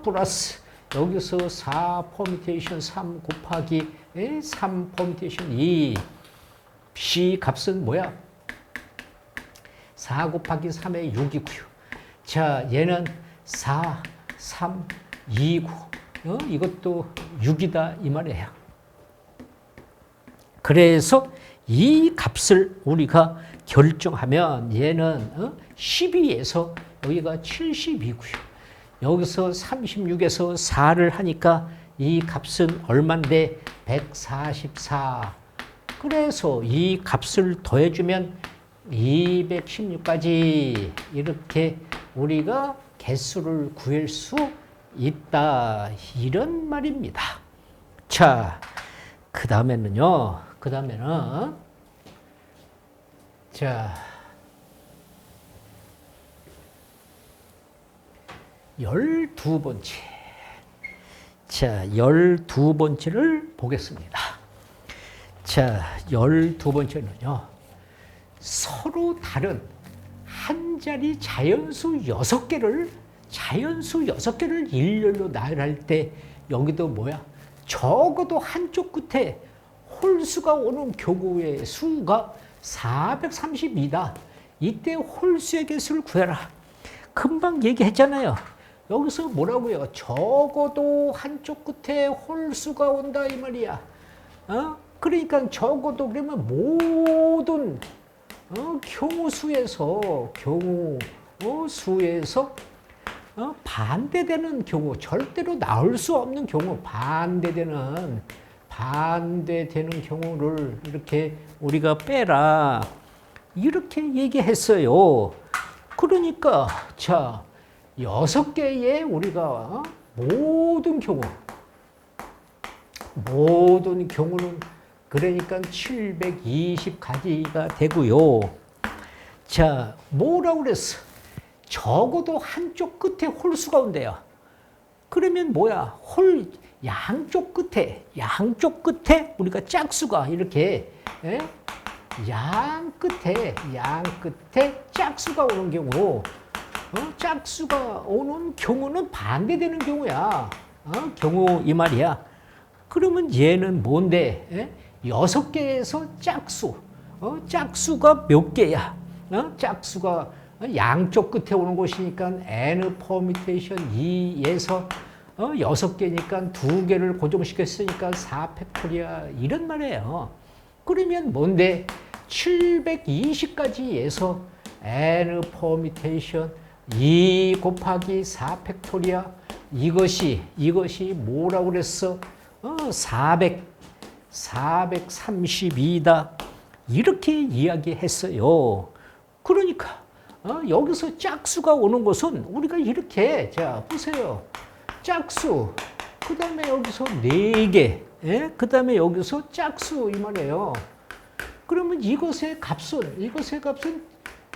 플러스 여기서 4 퍼미테이션 3 곱하기 3 퍼미테이션 2 C 값은 뭐야? 4 곱하기 3의 6이고요. 자, 얘는 4, 3, 2고 이것도 6이다 이 말이에요. 그래서 이 값을 우리가 결정하면 얘는 12에서 여기가 72고요. 여기서 36에서 4를 하니까 이 값은 얼만데 144. 그래서 이 값을 더해주면 216까지 이렇게 우리가 개수를 구할 수 있다. 이런 말입니다. 자, 그 다음에는요. 자, 12번째. 자, 12번째를 보겠습니다. 자, 12번째는요. 서로 다른 한 자리 자연수 6개를 일렬로 나열할 때 여기도 뭐야? 적어도 한쪽 끝에 홀수가 오는 경우의 수가 432다. 이때 홀수의 개수를 구해라. 금방 얘기했잖아요. 여기서 뭐라고요? 적어도 한쪽 끝에 홀수가 온다 이 말이야. 그러니까 적어도 그러면 모든 경우수에서 반대되는 경우, 절대로 나올 수 없는 경우, 반대되는 경우를 이렇게 우리가 빼라. 이렇게 얘기했어요. 그러니까 자, 6개의 우리가 모든 경우는 그러니까 720가지가 되고요. 자, 뭐라고 그랬어? 적어도 한쪽 끝에 홀수가 온대요. 그러면 뭐야? 양쪽 끝에 우리가 짝수가 이렇게 양 끝에 짝수가 오는 경우, 짝수가 오는 경우는 반대되는 경우야. 경우 이 말이야. 그러면 얘는 뭔데? 6개에서 짝수가 몇 개야? 짝수가 양쪽 끝에 오는 것이니까 n 퍼미테이션 2에서 6개니까 2개를 고정시켰으니까 4팩토리아 이런 말이에요. 그러면 뭔데? 720까지에서 n 퍼미테이션 2 곱하기 4팩토리아 이것이 뭐라고 그랬어? 432다. 이렇게 이야기했어요. 그러니까 여기서 짝수가 오는 것은 우리가 이렇게, 자 보세요. 짝수, 그 다음에 여기서 4개, 예? 그 다음에 여기서 짝수 이 말이에요. 그러면 이것의 값은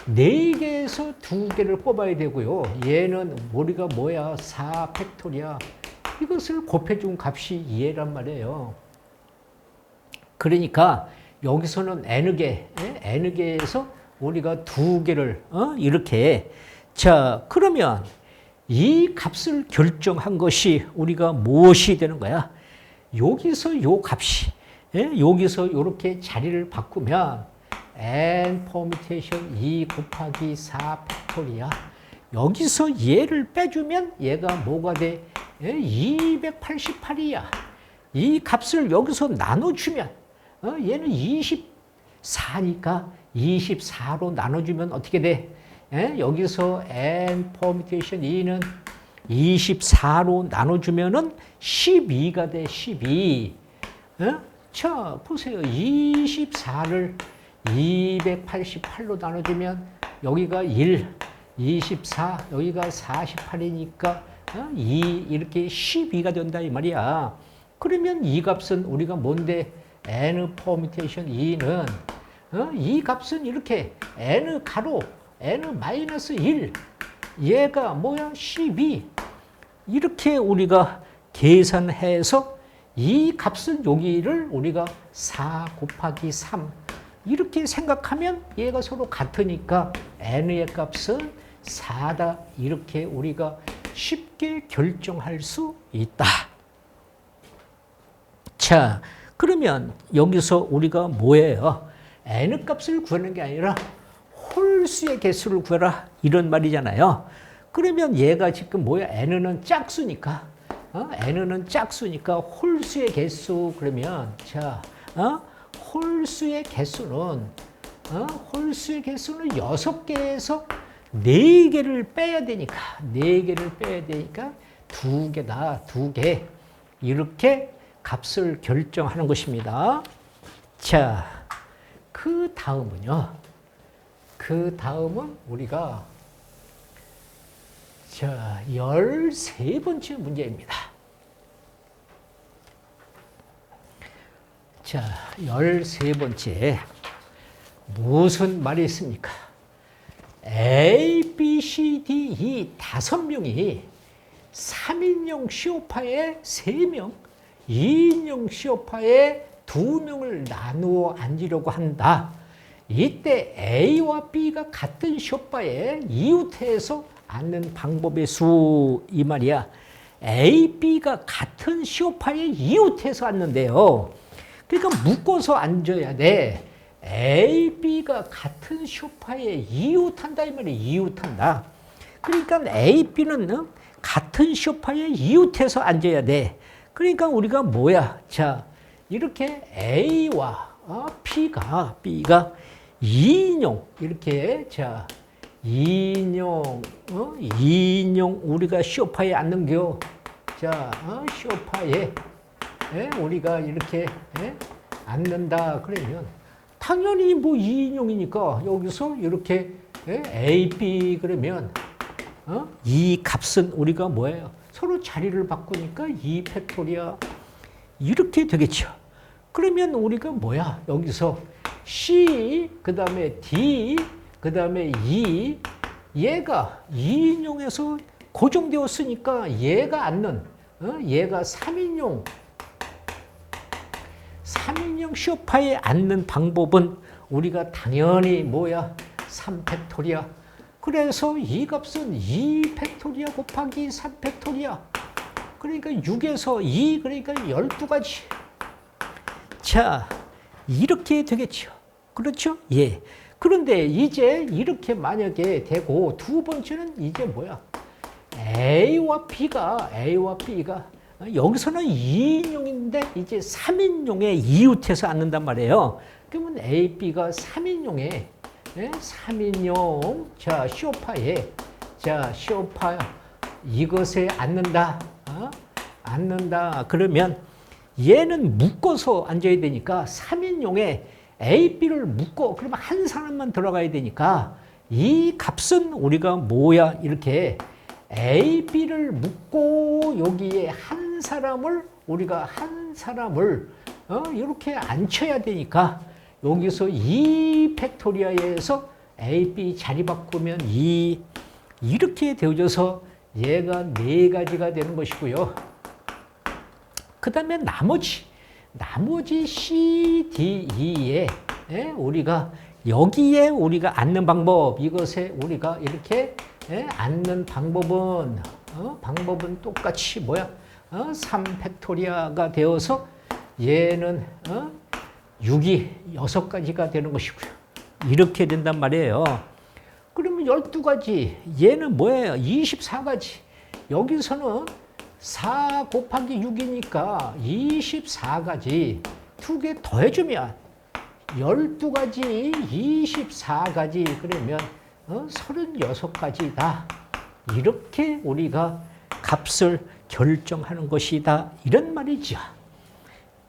4개에서 2개를 뽑아야 되고요. 얘는 우리가 뭐야? 4 팩토리야. 이것을 곱해준 값이 2란 말이에요. 그러니까 여기서는 n개, n개에서 우리가 2개를 이렇게. 자, 그러면 이 값을 결정한 것이 우리가 무엇이 되는 거야? 여기서 요 값이, 여기서 이렇게 자리를 바꾸면 n 퍼뮤테이션 2 곱하기 4 팩토리야. 여기서 얘를 빼주면 얘가 뭐가 돼? 288이야. 이 값을 여기서 나눠주면 얘는 24니까 24로 나눠주면 어떻게 돼? 여기서 n 퍼뮤테이션 2는 24로 나눠주면은 12가 돼. 12. 자, 보세요. 24를 288로 나눠주면 여기가 1, 24, 여기가 48이니까 2 이렇게 12가 된다 이 말이야. 그러면 이 값은 우리가 뭔데? n 퍼뮤테이션 2는 이 값은 이렇게 n 가로 n 마이너스 1 얘가 뭐야? 12 이렇게 우리가 계산해서 이 값은 여기를 우리가 4 곱하기 3 이렇게 생각하면 얘가 서로 같으니까 n의 값은 4다. 이렇게 우리가 쉽게 결정할 수 있다. 자, 그러면 여기서 우리가 뭐예요? n 값을 구하는 게 아니라 홀수의 개수를 구해라 이런 말이잖아요. 그러면 얘가 지금 뭐야? n은 짝수니까 n은 짝수니까 홀수의 개수 그러면 자 홀수의 개수는 6개에서 4개를 빼야 되니까 4개를 빼야 되니까 2개다. 2개 이렇게 값을 결정하는 것입니다. 자, 그 다음은요. 그 다음은 우리가 자 13번째 문제입니다. 자, 13번째 무슨 말이 있습니까? A, B, C, D, E 5명이 3인용 시오파에 3명, 2인용 시오파에 2명을 나누어 앉으려고 한다. 이때 A와 B가 같은 시오파에 이웃해서 앉는 방법의 수 이 말이야. A, B가 같은 시오파에 이웃해서 앉는데요. 그러니까 묶어서 앉아야 돼. A, B가 같은 소파에 이웃한다 이 말이야. 이웃한다. 그러니까 A, B는 같은 소파에 이웃해서 앉아야 돼. 그러니까 우리가 뭐야? 자, 이렇게 A와 B가 2인용 이렇게 자 2인용 우리가 소파에 앉는겨. 자, 소파에 우리가 이렇게 앉는다 그러면 당연히 뭐 2인용이니까 여기서 이렇게 A, B 그러면 이 값은 우리가 뭐예요? 서로 자리를 바꾸니까 2 팩토리아 이렇게 되겠죠. 그러면 우리가 뭐야? 여기서 C 그 다음에 D 그 다음에 E 얘가 2인용에서 고정되었으니까 얘가 앉는 얘가 3인용 소파에 앉는 방법은 우리가 당연히 뭐야? 3팩토리아. 그래서 이 값은 2팩토리아 곱하기 3팩토리아. 그러니까 6에서 2 그러니까 12가지. 자, 이렇게 되겠죠. 그렇죠? 예. 그런데 이제 이렇게 만약에 되고 두 번째는 이제 뭐야? A와 B가 여기서는 2인용인데 이제 3인용에 이웃해서 앉는단 말이에요. 그러면 A, B가 3인용에 3인용 자 소파에 자 소파 이것에 앉는다. 앉는다. 그러면 얘는 묶어서 앉아야 되니까 3인용에 A, B를 묶어. 그러면 한 사람만 들어가야 되니까 이 값은 우리가 뭐야? 이렇게 A, B를 묶고 여기에 한 사람을 우리가 이렇게 앉혀야 되니까 여기서 2 팩토리아에서 A, B 자리 바꾸면 2 이렇게 되어져서 얘가 4가지가 되는 것이고요. 그 다음에 나머지 C, D, E에 우리가 여기에 우리가 앉는 방법, 이것에 우리가 이렇게 앉는 방법은 똑같이 뭐야? 3 팩토리아가 되어서 얘는 6이 6가지가 되는 것이고요. 이렇게 된단 말이에요. 그러면 12가지, 얘는 뭐예요? 24가지. 여기서는 4 곱하기 6이니까 24가지 2개 더해주면 12가지, 24가지 그러면 36가지다. 이렇게 우리가 값을 결정하는 것이다. 이런 말이죠.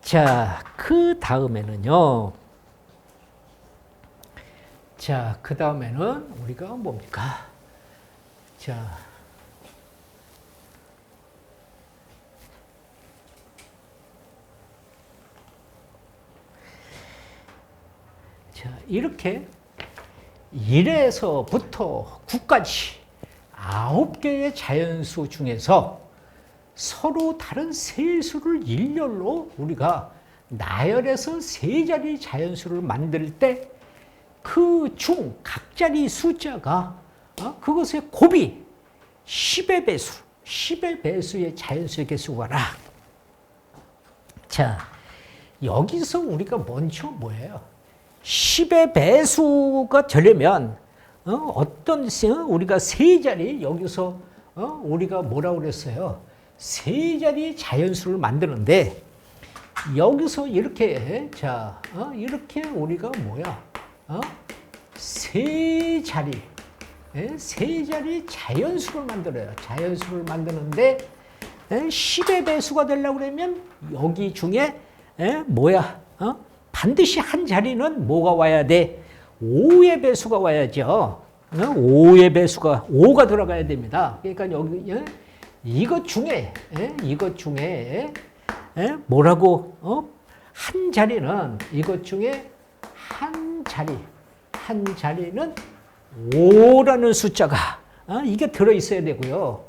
자, 그 다음에는요. 자, 그 다음에는 우리가 뭡니까? 자, 이렇게 1에서부터 9까지 9개의 자연수 중에서 서로 다른 세수를 일렬로 우리가 나열해서 세 자리 자연수를 만들 때 그 중 각자리 숫자가 그것의 곱이 10의 배수, 10의 배수의 자연수의 개수가라. 자, 여기서 우리가 먼저 뭐예요? 10의 배수가 되려면 어떤 우리가 세 자리 여기서 우리가 뭐라고 그랬어요? 세 자리 자연수를 만드는데 여기서 이렇게 자 이렇게 우리가 뭐야? 세 자리 자연수를 만들어요. 자연수를 만드는데 10의 배수가 되려고 그러면 여기 중에 뭐야? 반드시 한 자리는 뭐가 와야 돼? 5의 배수가 와야죠. 5의 배수가 5가 들어가야 됩니다. 그러니까 여기 이것 중에 뭐라고? 한 자리는 이것 중에 한 자리는 5라는 숫자가 이게 들어 있어야 되고요.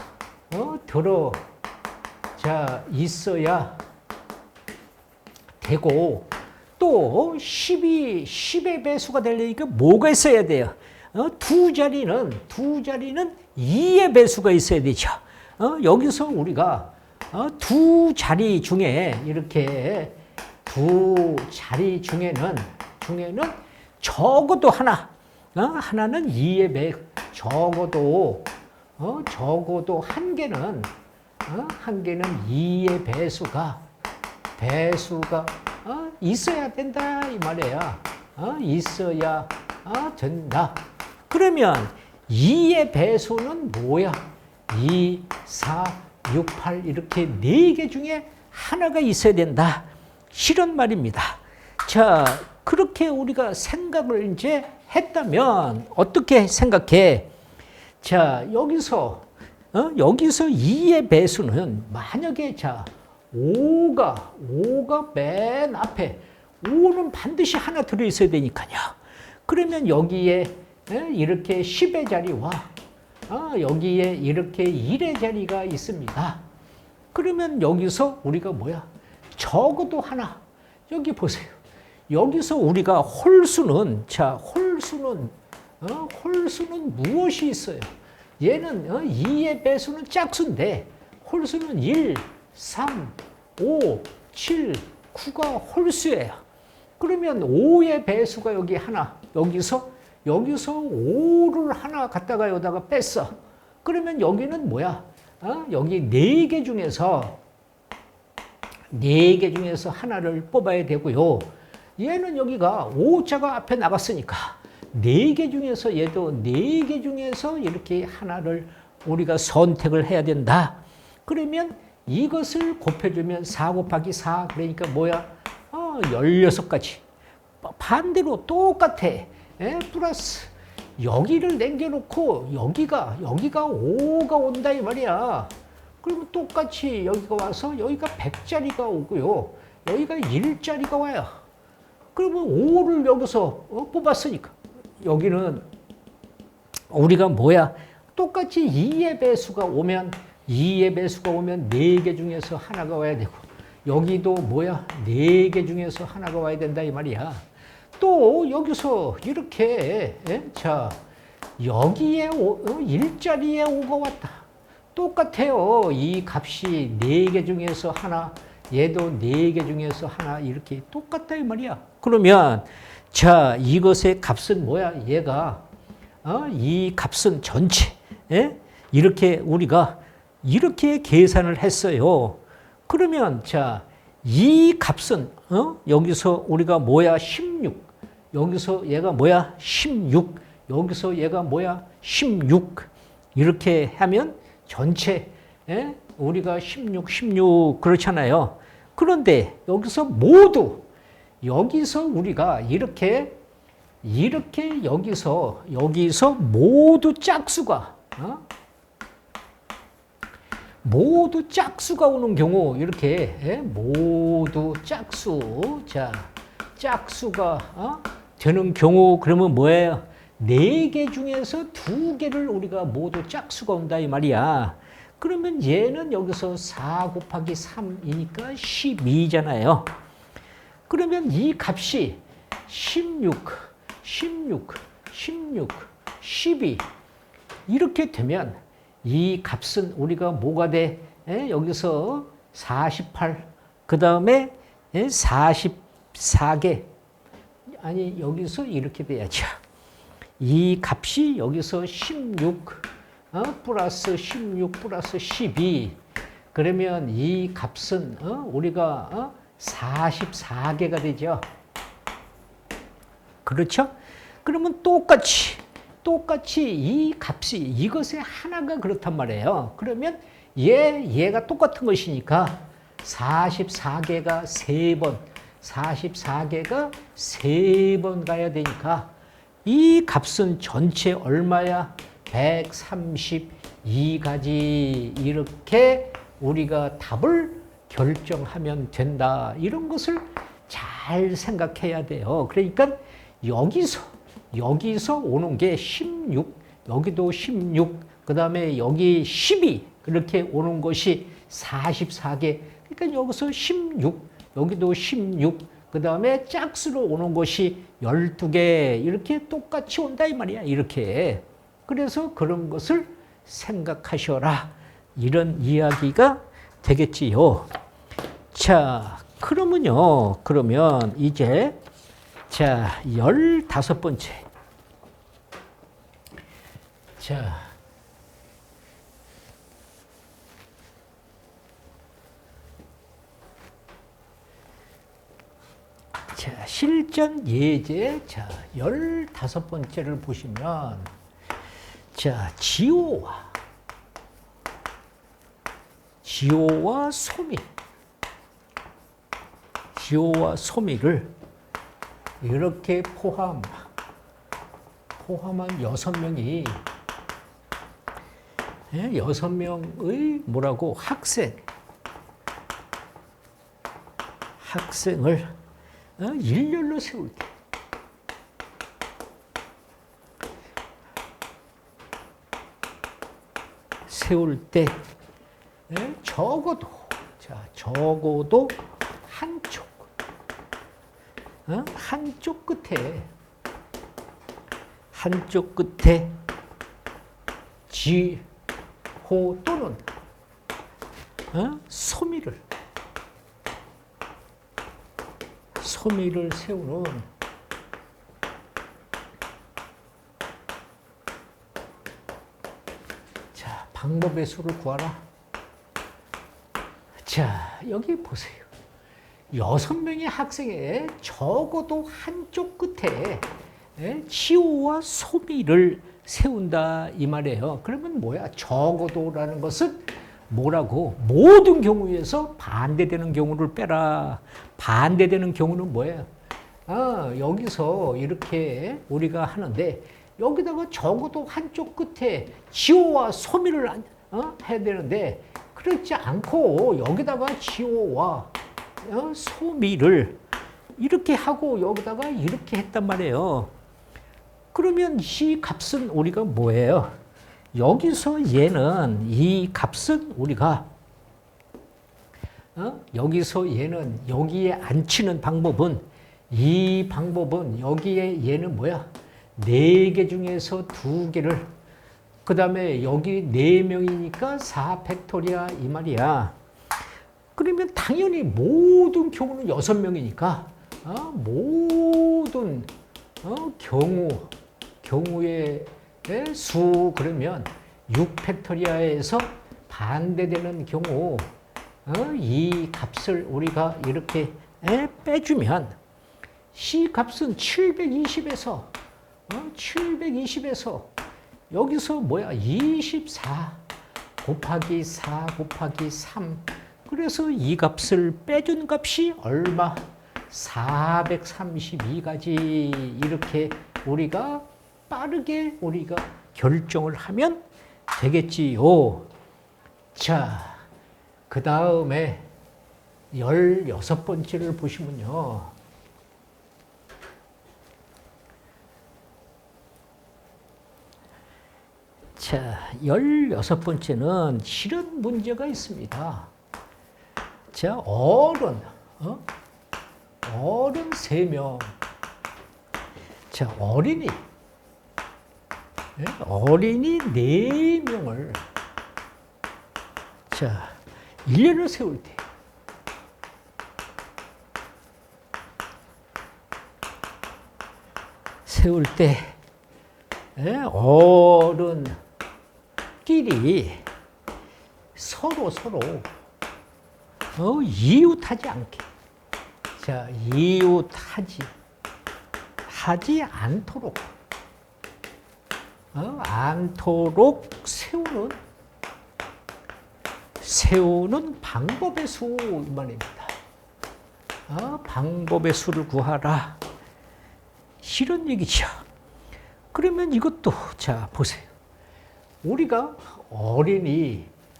있어야 되고 또 10의 배수가 되려니까 뭐가 있어야 돼요? 두 자리는 2의 배수가 있어야 되죠. 여기서 우리가 두 자리 중에 이렇게 두 자리 중에는 적어도 하나는 2의 배, 적어도 한 개는 2의 배수가 있어야 된다 이 말이에요. 있어야 된다. 그러면 2의 배수는 뭐야? 2, 4, 6, 8 이렇게 4개 중에 하나가 있어야 된다. 이런 말입니다. 자, 그렇게 우리가 생각을 이제 했다면 어떻게 생각해? 자, 여기서 2의 배수는 만약에 자 5가 맨 앞에 5는 반드시 하나 들어있어야 되니까요. 그러면 여기에 이렇게 10의 자리와 여기에 이렇게 1의 자리가 있습니다. 그러면 여기서 우리가 뭐야? 적어도 하나. 여기 보세요. 여기서 우리가 홀수는 무엇이 있어요? 얘는 2의 배수는 짝수인데 홀수는 1, 3, 5, 7, 9가 홀수예요. 그러면 5의 배수가 여기 하나, 여기서 5를 하나 갖다가 여기다가 뺐어. 그러면 여기는 뭐야? 여기 4개 중에서 하나를 뽑아야 되고요. 얘는 여기가 5자가 앞에 나갔으니까 4개 중에서 얘도 4개 중에서 이렇게 하나를 우리가 선택을 해야 된다. 그러면 이것을 곱해주면 4 곱하기 4 그러니까 뭐야? 16가지. 반대로 똑같아. 플러스 여기를 남겨놓고 여기가 5가 온다 이 말이야. 그러면 똑같이 여기가 와서 여기가 100짜리가 오고요. 여기가 1짜리가 와요. 그러면 5를 여기서 뽑았으니까 여기는 우리가 뭐야? 똑같이 2의 배수가 오면 4개 중에서 하나가 와야 되고 여기도 뭐야? 4개 중에서 하나가 와야 된다 이 말이야. 또 여기서 이렇게 자 여기에 1자리에 5가 왔다. 똑같아요. 이 값이 4개 중에서 하나 얘도 4개 중에서 하나 이렇게 똑같다 이 말이야. 그러면 자 이것의 값은 뭐야? 얘가 이 값은 전체 이렇게 우리가 이렇게 계산을 했어요. 그러면 자 이 값은 여기서 우리가 뭐야? 16. 여기서 얘가 뭐야? 16. 여기서 얘가 뭐야? 16. 이렇게 하면 전체 우리가 16 그렇잖아요. 그런데 여기서 모두 여기서 우리가 이렇게 여기서 모두 짝수가 모두 짝수가 오는 경우 이렇게 모두 짝수 자 짝수가 되는 경우 그러면 뭐예요? 4개 중에서 2개를 우리가 모두 짝수가 온다 이 말이야. 그러면 얘는 여기서 4 곱하기 3이니까 12잖아요. 그러면 이 값이 16, 12 이렇게 되면 이 값은 우리가 뭐가 돼? 여기서 48, 그 다음에 44개. 아니, 여기서 이렇게 돼야죠. 이 값이 여기서 16, 플러스 16, 플러스 12. 그러면 이 값은 우리가 44개가 되죠. 그렇죠? 그러면 똑같이 이 값이 이것의 하나가 그렇단 말이에요. 그러면 얘가 똑같은 것이니까 44개가 3번, 44개가 3번 가야 되니까 이 값은 전체 얼마야? 132가지. 이렇게 우리가 답을 결정하면 된다. 이런 것을 잘 생각해야 돼요. 그러니까 여기서 오는 게 16, 여기도 16, 그 다음에 여기 12, 그렇게 오는 것이 44개. 그러니까 여기서 16, 여기도 16, 그 다음에 짝수로 오는 것이 12개. 이렇게 똑같이 온다 이 말이야. 이렇게. 그래서 그런 것을 생각하셔라. 이런 이야기가 되겠지요. 자, 그러면 이제 자, 15번째. 자, 실전 예제. 자, 15번째를 보시면 자, 지호와 소미를 이렇게 포함한 6명이 6명의 뭐라고 학생을 일렬로 세울 때 적어도 한쪽 끝에 지호 또는 소미를 세우는 자, 방법의 수를 구하라. 자, 여기 보세요. 6명의 학생의 적어도 한쪽 끝에 지호와 소미를 세운다 이 말이에요. 그러면 뭐야? 적어도라는 것은 뭐라고? 모든 경우에서 반대되는 경우를 빼라. 반대되는 경우는 뭐예요? 여기서 이렇게 우리가 하는데 여기다가 적어도 한쪽 끝에 지호와 소미를 해야 되는데 그렇지 않고 여기다가 지호와 소미를 이렇게 하고 여기다가 이렇게 했단 말이에요. 그러면 이 값은 우리가 뭐예요? 여기서 얘는 이 값은 우리가 여기서 얘는 여기에 앉히는 방법은 이 방법은 여기에 얘는 뭐야? 4개 중에서 2개를 그 다음에 여기 4명이니까 4 팩토리아 이 말이야. 그러면 당연히 모든 경우는 6명이니까 모든 경우의 수 그러면 6 팩토리아에서 반대되는 경우 이 값을 우리가 이렇게 빼주면 C 값은 720에서 720에서 여기서 뭐야 24 곱하기 4 곱하기 3 그래서 이 값을 빼준 값이 얼마? 432가지 이렇게 우리가 빠르게 우리가 결정을 하면 되겠지요. 자, 그 다음에 16번째를 보시면요. 자, 16번째는 실현 문제가 있습니다. 자, 어른 3명. 자, 어린이 4명을 자, 1년을 세울 때 어른끼리 서로 이웃하지 않게 자, 이웃하지 않도록 세우는 방법의 수 이 말입니다. 방법의 수를 구하라. 이런 얘기죠. 그러면 이것도 자 보세요. 우리가 어른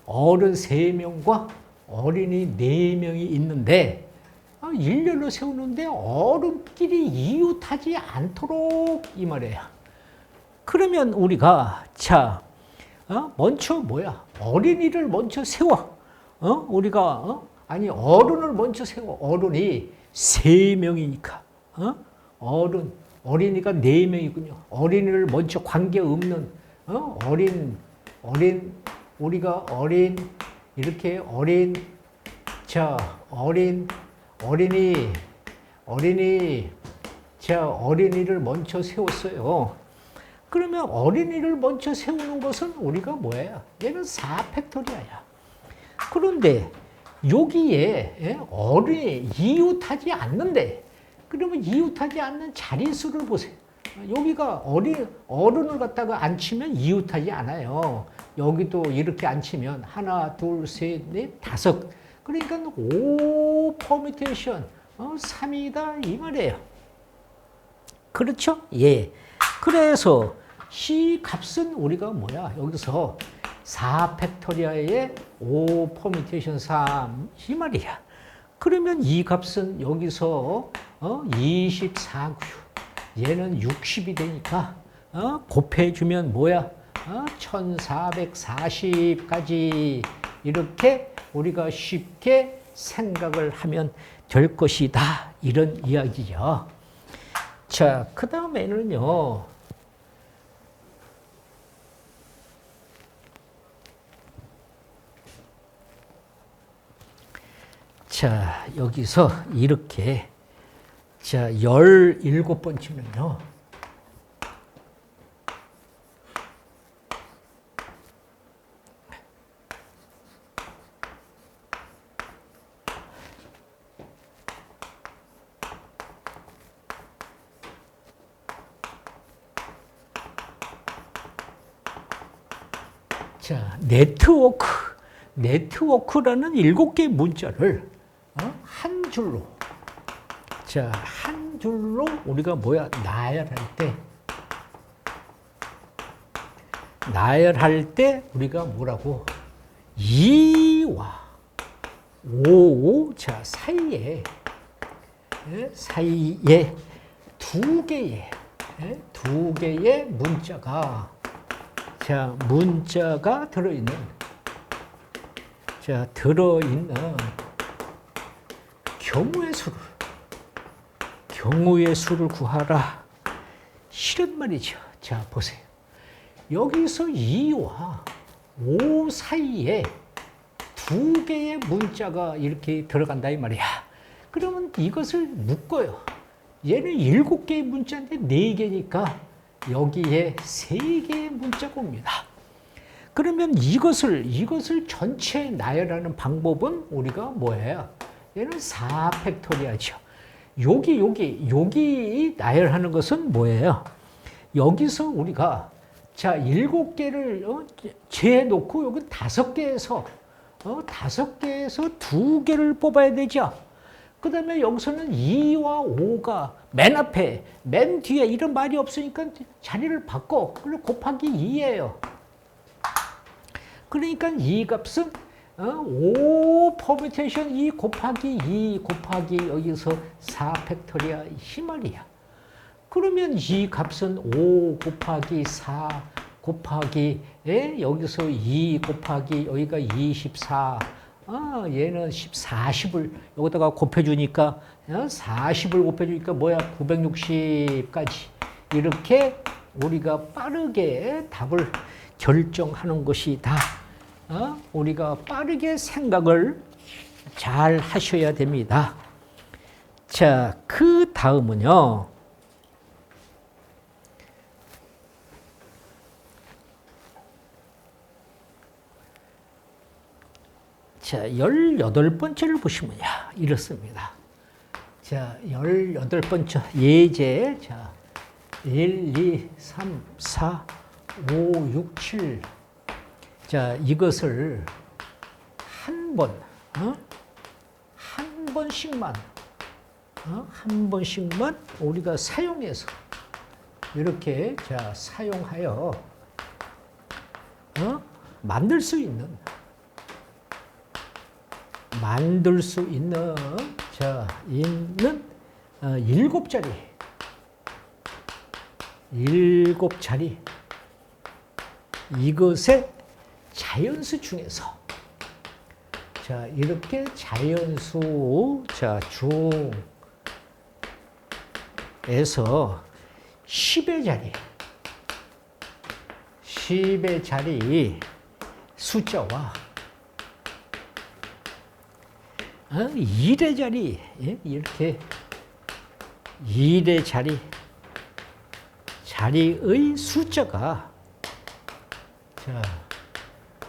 3명과 어린이 4명이 있는데 일렬로 세우는데 어른끼리 이웃하지 않도록 이 말이에요. 그러면 우리가 자 먼저 뭐야 어린이를 먼저 세워 우리가 어른을 먼저 세워. 어른이 3명이니까 어린이가 4명이군요. 어린이를 먼저 관계없는 우리가 이렇게 어린이를 먼저 세웠어요. 그러면 어린이를 먼저 세우는 것은 우리가 뭐예요? 얘는 4팩토리아야. 그런데 여기에 어른이 이웃하지 않는데 그러면 이웃하지 않는 자릿수를 보세요. 여기가 어른을 갖다가 앉히면 이웃하지 않아요. 여기도 이렇게 앉히면 하나, 둘, 셋, 넷, 다섯. 그러니까 5 퍼뮤테이션 3이다 이 말이에요. 그렇죠? 예. 그래서 C 값은 우리가 뭐야? 여기서 4팩토리아의 5 퍼뮤테이션 3 이 말이야. 그러면 이 값은 여기서 24고요. 얘는 60이 되니까 곱해주면 뭐야? 1440까지 이렇게 우리가 쉽게 생각을 하면 될 것이다. 이런 이야기죠. 자, 그 다음에는요. 자, 여기서 이렇게 자, 17번째는요. 자, 네트워크라는 7개의 문자를 한 줄로, 자, 한 줄로 우리가 나열할 때 우리가 뭐라고? 2와 5, 자, 사이에 두 개의 문자가, 자, 문자가 들어있는 경우의 수를 구하라. 이런 말이죠. 자, 보세요. 여기서 2와 5 사이에 2개의 문자가 이렇게 들어간다 이 말이야. 그러면 이것을 묶어요. 얘는 7개의 문자인데 4개니까 여기에 3개의 문자가 옵니다. 그러면 이것을 전체 나열하는 방법은 우리가 뭐예요? 얘는 4팩토리아죠. 여기 나열하는 것은 뭐예요? 여기서 우리가 자, 7개를 재놓고 여기 5개에서 2개를 뽑아야 되죠. 그 다음에 여기서는 2와 5가 맨 앞에, 맨 뒤에 이런 말이 없으니까 자리를 바꿔. 그리고 곱하기 2예요. 그러니까 이 값은 5 퍼뮤테이션 2 곱하기 2 곱하기 여기서 4팩토리아 이 말이야. 그러면 이 값은 5 곱하기 4 곱하기 여기서 2 곱하기 여기가 24. 얘는 40을 여기다가 곱해주니까 40을 곱해주니까 뭐야 960까지 이렇게 우리가 빠르게 답을 결정하는 것이다. 우리가 빠르게 생각을 잘 하셔야 됩니다. 자, 그 다음은요. 자, 18번째를 보시면요. 이렇습니다. 자, 18번째 예제. 자, 1, 2, 3, 4, 5, 6, 7. 자, 이것을 한 번씩만 우리가 사용해서 이렇게 자, 사용하여 만들 수 있는 자, 있는 7자리 이것의 자연수 중에서 자, 이렇게 자연수 자, 중에서 10의 자리 숫자와 1의 자리 이렇게 1의 자리의 숫자가 자,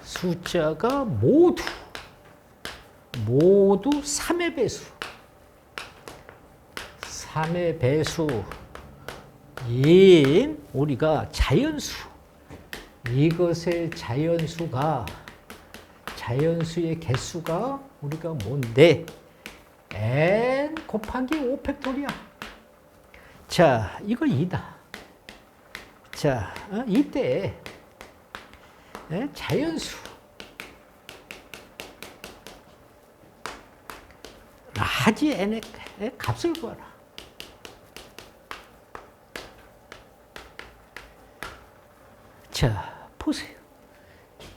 숫자가 모두 3의 배수인 우리가 자연수 이것의 자연수의 개수가 우리가 뭔데? n 곱하기 5 팩토리아. 자, 이거 2다. 자, 이때 자연수 라지 n의 값을 구하라. 자, 보세요.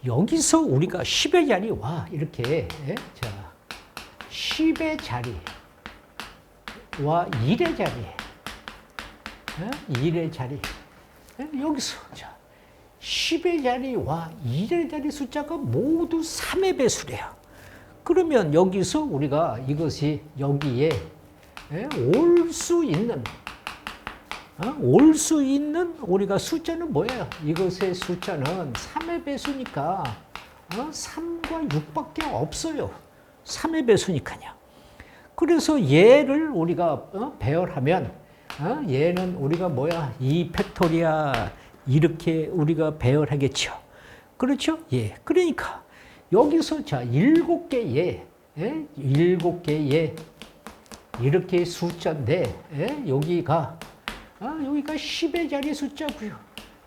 여기서 우리가 10의 자리와 이렇게 자, 10의 자리와 1의 자리 여기서 자, 10의 자리와 1의 자리 숫자가 모두 3의 배수래요. 그러면 여기서 우리가 이것이 여기에 올 수 있는 우리가 숫자는 뭐예요? 이것의 숫자는 3의 배수니까 3과 6밖에 없어요. 3의 배수니까요. 그래서 얘를 우리가 배열하면 얘는 우리가 뭐야? 2 팩토리아 이렇게 우리가 배열하겠죠. 그렇죠? 예. 그러니까 여기서 자, 7개의 예? 7개의 이렇게 숫자인데 예? 여기가 10의 자리 숫자고요.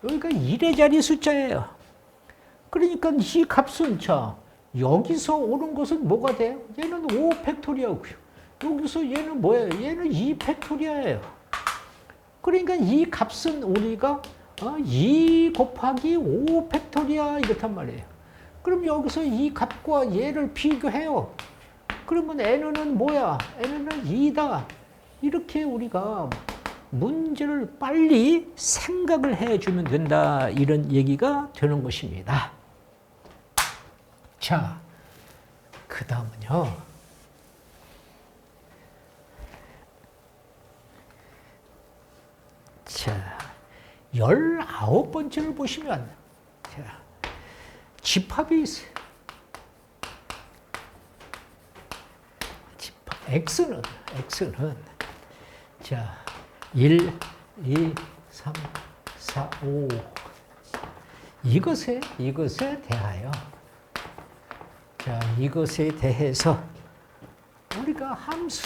여기가 1의 자리 숫자예요. 그러니까 이 값은 자, 여기서 오는 것은 뭐가 돼요? 얘는 5 팩토리아고요. 여기서 얘는 뭐예요? 얘는 2 팩토리아예요. 그러니까 이 값은 우리가 2 곱하기 5 팩토리아 이렇단 말이에요. 그럼 여기서 이 값과 얘를 비교해요. 그러면 n은 뭐야? n은 2다. 이렇게 우리가 문제를 빨리 생각을 해주면 된다. 이런 얘기가 되는 것입니다. 자, 그 다음은요. 자, 19번째를 보시면, 자, 집합이 있어요. 집합. X는, 자, 1, 2, 3, 4, 5. 이것에 대하여, 자, 이것에 대해서 우리가 함수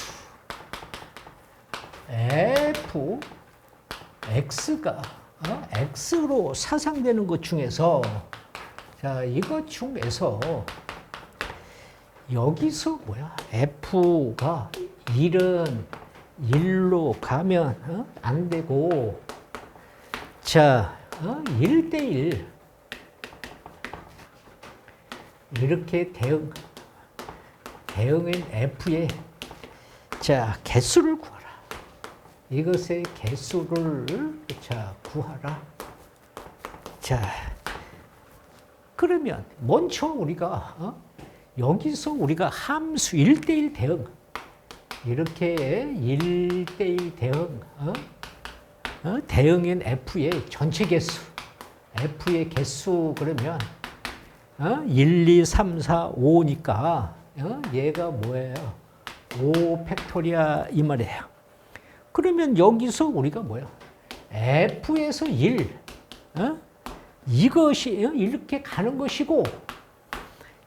f x가 x로 사상되는 것 중에서 자, 이것 중에서 여기서 뭐야? f가 1은 1로 가면 안 되고 자, 1대1 이렇게 대응인 f의 자, 개수를 구하라. 이것의 개수를 자, 구하라. 자, 그러면 먼저 우리가 여기서 우리가 함수 1대1 대응 이렇게 1대1 대응 대응인 f의 전체 개수 f의 개수 그러면 1, 2, 3, 4, 5니까 얘가 뭐예요? 5 팩토리아 이 말이에요. 그러면 여기서 우리가 뭐야? f에서 1 이것이 이렇게 가는 것이고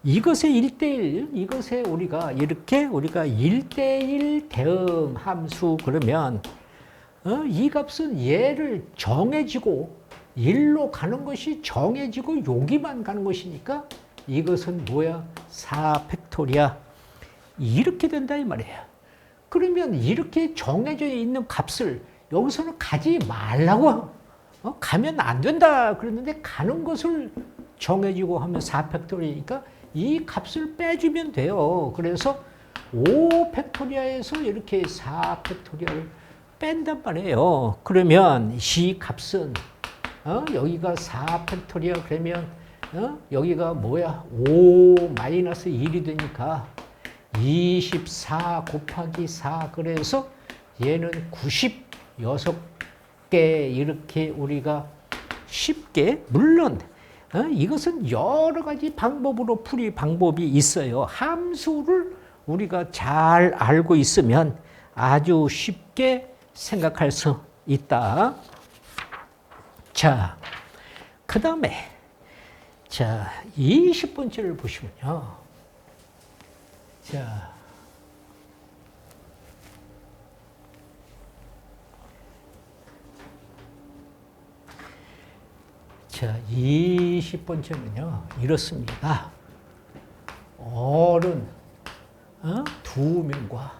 이것의 1대1 이것에 우리가 이렇게 우리가 1대1 대응 함수 그러면 이 값은 얘를 정해지고 1로 가는 것이 정해지고 여기만 가는 것이니까 이것은 뭐야? 4 팩토리아 이렇게 된다 이 말이에요. 그러면 이렇게 정해져 있는 값을 여기서는 가지 말라고 가면 안 된다 그랬는데 가는 것을 정해지고 하면 4 팩토리아니까 이 값을 빼주면 돼요. 그래서 5 팩토리아에서 이렇게 4 팩토리아를 뺀단 말이에요. 그러면 이 값은 여기가 4 팩토리아 그러면 여기가 뭐야? 5 마이너스 1이 되니까 24 곱하기 4 그래서 얘는 96개 이렇게 우리가 쉽게 물론 이것은 여러 가지 방법으로 풀이 방법이 있어요. 함수를 우리가 잘 알고 있으면 아주 쉽게 생각할 수 있다. 자, 그 다음에 자 20번째를 보시면요. 자, 자 20번째는요. 이렇습니다. 어른 2명과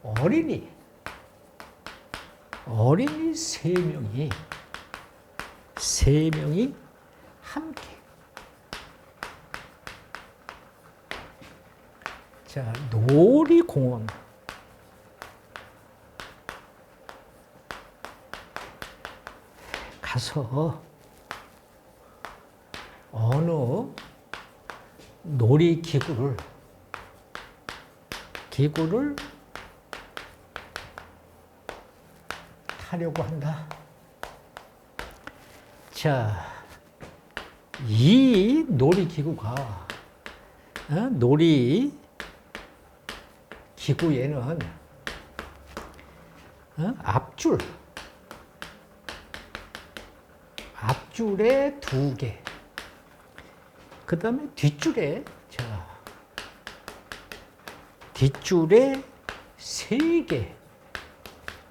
어린이 3명이 함께 자, 놀이공원 가서 어느 놀이기구를 타려고 한다. 자, 이 놀이기구가 놀이기구에는 앞줄에 2개. 그 다음에 뒷줄에, 자, 뒷줄에 3개의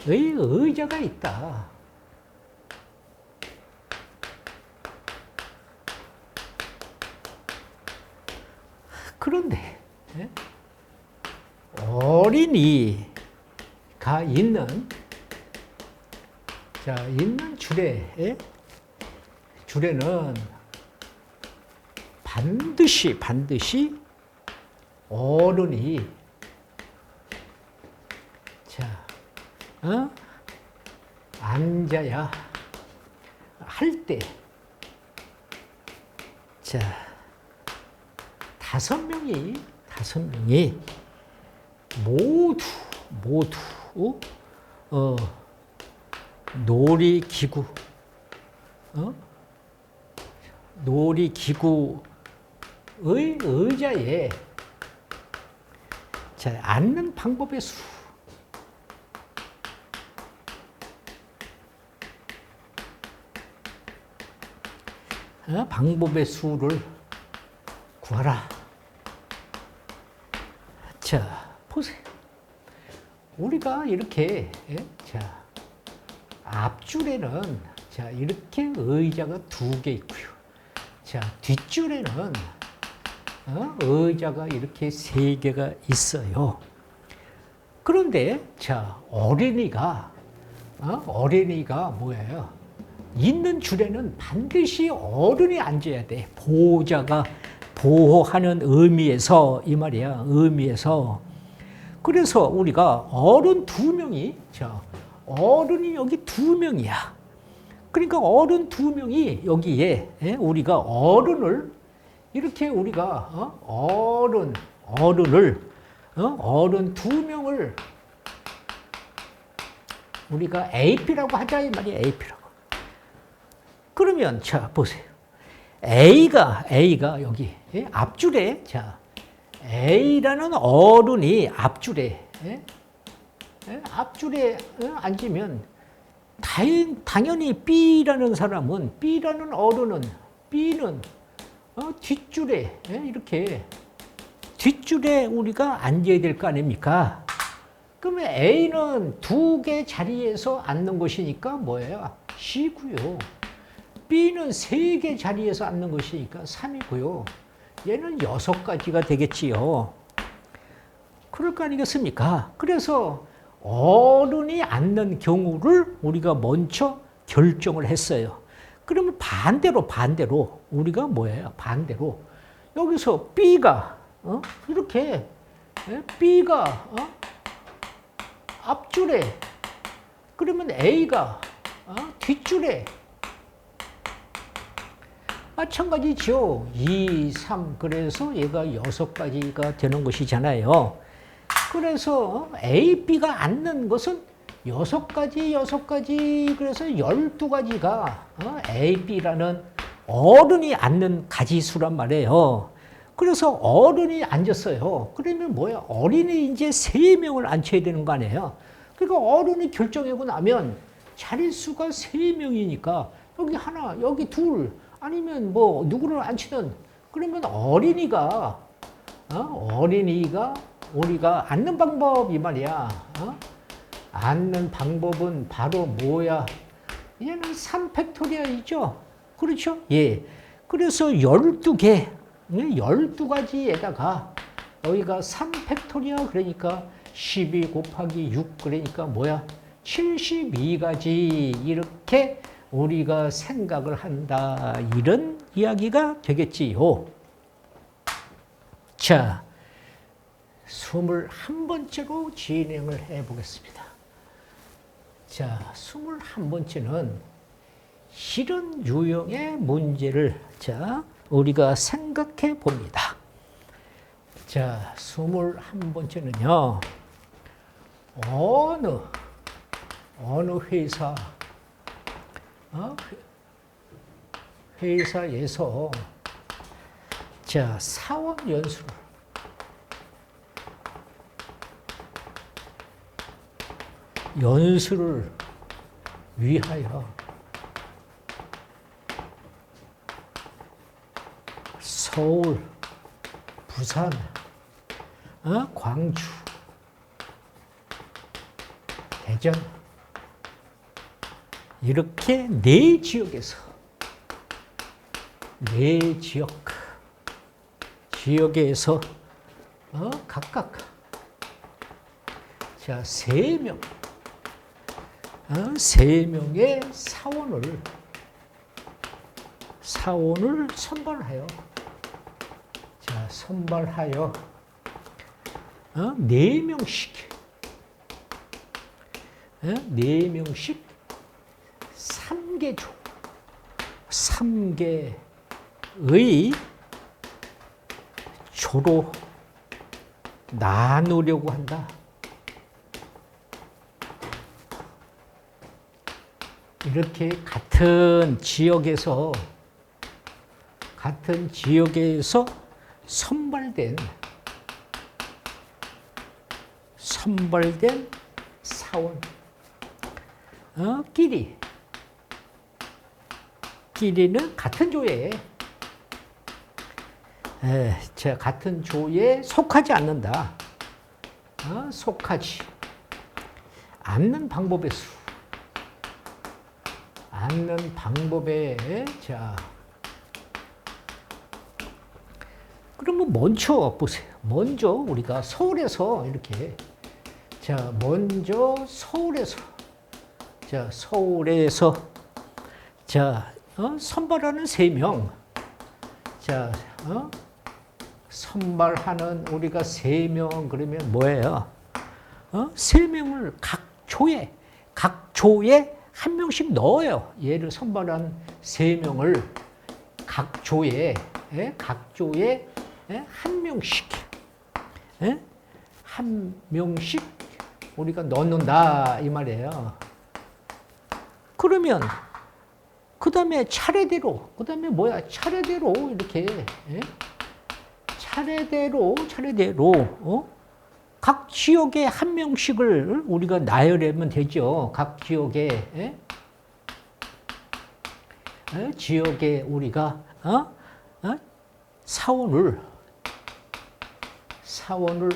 의자가 있다. 그런데 어린이가 있는, 자, 있는 줄에는 반드시 어른이, 자, 앉아야 할 때, 자, 5명이 모두 놀이기구의 의자에, 자, 앉는 방법의 수. 방법의 수를 구하라. 자, 보세요. 우리가 이렇게, 자, 앞줄에는, 자, 이렇게 의자가 2개 있고요. 자, 뒷줄에는 의자가 이렇게 3개가 있어요. 그런데, 자, 어린이가 뭐예요? 있는 줄에는 반드시 어른이 앉아야 돼. 보호자가 보호하는 의미에서, 이 말이야, 의미에서. 그래서 우리가 어른 2명이, 자, 어른이 여기 2명이야. 그러니까 어른 2명이 여기에, 우리가 어른을, 이렇게 우리가, 어른 2명을 우리가 AP라고 하자, 이 말이야, AP라고. 그러면, 자, 보세요. A가 여기 앞줄에, 자, A라는 어른이 앞줄에 앉으면 당연히 B라는 사람은, B라는 어른은, B는 뒷줄에, 이렇게 뒷줄에 우리가 앉아야 될 거 아닙니까? 그러면 A는 2개 자리에서 앉는 것이니까 뭐예요? C고요. B는 3개 자리에서 앉는 것이니까 3이고요. 얘는 6가지가 되겠지요. 그럴 거 아니겠습니까? 그래서 어른이 앉는 경우를 우리가 먼저 결정을 했어요. 그러면 반대로 우리가 뭐예요? 반대로 여기서 B가 이렇게 B가 앞줄에, 그러면 A가 뒷줄에, 마찬가지죠. 2, 3, 그래서 얘가 6가지가 되는 것이잖아요. 그래서 A, B가 앉는 것은 6가지, 그래서 12가지가 A, B라는 어른이 앉는 가지수란 말이에요. 그래서 어른이 앉았어요. 그러면 뭐야? 어린이 이제 3명을 앉혀야 되는 거 아니에요? 그러니까 어른이 결정하고 나면 자릿수가 3명이니까 여기 하나, 여기 둘, 아니면 뭐 누구를 앉히든, 그러면 어린이가 우리가 앉는 방법, 이 말이야. 앉는 방법은 바로 뭐야? 얘는 3팩토리얼이죠. 그렇죠? 예. 그래서 12개, 12가지에다가 여기가 3팩토리얼, 그러니까 12 곱하기 6, 그러니까 뭐야? 72가지, 이렇게 우리가 생각을 한다, 이런 이야기가 되겠지요. 자, 21번째로 진행을 해 보겠습니다. 자, 21번째는 이런 유형의 문제를, 자, 우리가 생각해 봅니다. 자, 21번째는요, 어느 회사에서, 자, 사원 연수를 위하여 서울, 부산, 광주, 대전 이렇게 네 지역에서 각각 자, 세 명의 사원을 선발하여 자, 선발하여 네 명씩 3개의 조로 나누려고 한다. 이렇게 같은 지역에서 선발된 사원 끼리는 같은 조에 같은 조에 속하지 않는다. 속하지 않는 방법의 자 그러면 먼저 보세요. 먼저 우리가 서울에서 이렇게 자 먼저 서울에서 선발하는 3명 자 선발하는 우리가 3명 그러면 뭐예요? 3명을 각 조에 한 명씩 넣어요. 얘를 선발한 3명을 각 조에 한 명씩 우리가 넣는다 이 말이에요. 그러면 그 다음에 차례대로 이렇게 차례대로 각 지역에 한 명씩을 우리가 나열하면 되죠. 각 지역에 우리가 사원을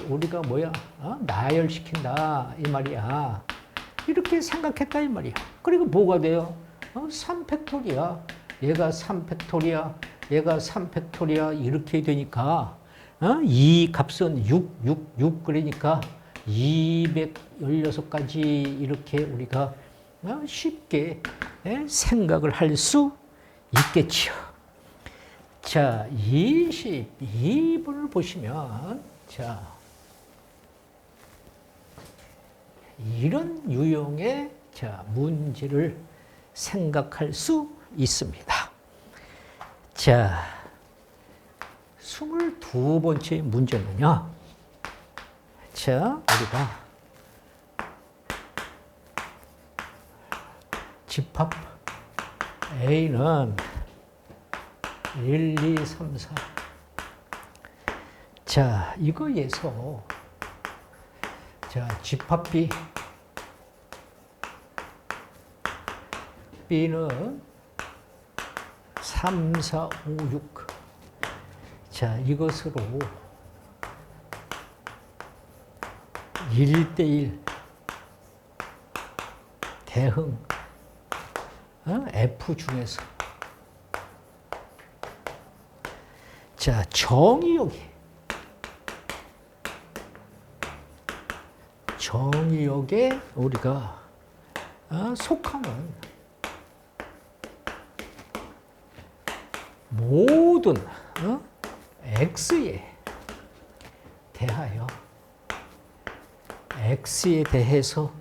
우리가 나열시킨다 이 말이야. 이렇게 생각했다 이 말이야. 그리고 뭐가 돼요? 3팩토리야. 얘가 3팩토리야. 얘가 3팩토리야. 이렇게 되니까 이 값은 6 그러니까 216가지 이렇게 우리가 쉽게 생각을 할 수 있겠지요. 자, 22번을 보시면 자 이런 유형의 문제를 생각할 수 있습니다. 자, 22번째 문제는요. 자, 우리가 집합 A는 1, 2, 3, 4. 자, 이거에서 집합 B는 3, 4, 5, 6. 자, 이것으로 1대1 대흥 F 중에서 자, 정의역에 우리가 속하는 모든 X에 대해서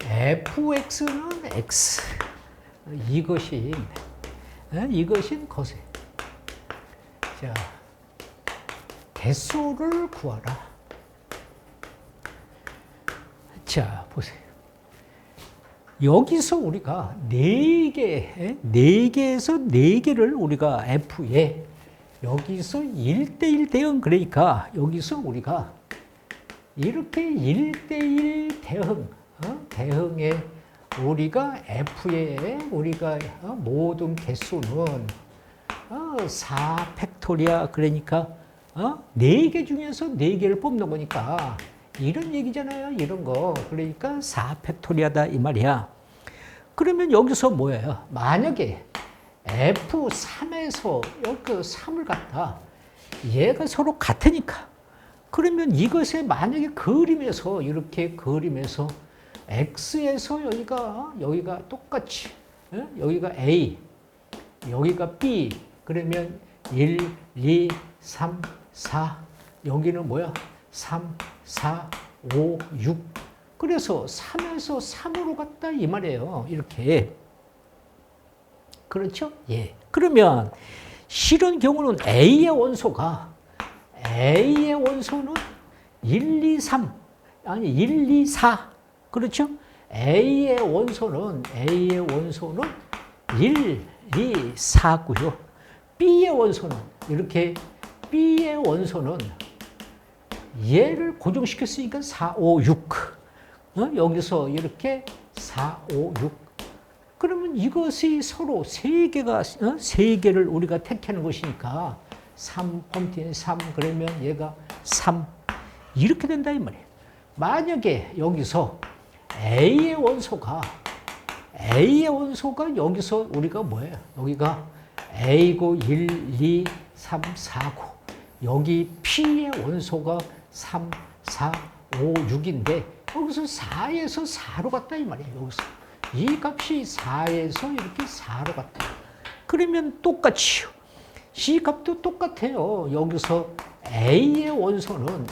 fx는 x 이것인 것에 자 개수를 구하라. 자 보세요. 여기서 우리가 4개에서 4개를 우리가 F에 여기서 1대1 대응 그러니까 여기서 우리가 이렇게 1대1 대응에 우리가 F에 우리가 모든 개수는 4 팩토리아 그러니까 4개 중에서 4개를 뽑는 거니까 이런 얘기잖아요. 이런 거. 그러니까 4 팩토리아다 이 말이야. 그러면 여기서 뭐예요? 만약에 F3에서 여기 3을 갖다 얘가 서로 같으니까 그러면 이것에 만약에 그림에서 이렇게 그림에서 X에서 여기가 똑같이 여기가 A 여기가 B 그러면 1, 2, 3, 4 여기는 뭐야? 3, 4, 5, 6 그래서 3에서 3으로 갔다 이 말이에요. 이렇게 그렇죠? 예. 그러면 실은 경우는 A의 원소는 1, 2, 3 아니 1, 2, 4 그렇죠? A의 원소는 1, 2, 4고요. B의 원소는 이렇게 B의 원소는 얘를 고정시켰으니까 4, 5, 6 여기서 이렇게 4, 5, 6 그러면 이것이 서로 세 개를 우리가 택하는 것이니까 3, 펌틴 3 그러면 얘가 3 이렇게 된다 이 말이에요. 만약에 여기서 A의 원소가 여기서 우리가 뭐예요? 여기가 A고 1, 2, 3, 4고 여기 P의 원소가 3, 4, 5, 6인데 여기서 4에서 4로 갔다 이 말이에요. 여기서 이 값이 4에서 이렇게 4로 갔다. 그러면 똑같이요. C 값도 똑같아요. 여기서 A의 원소는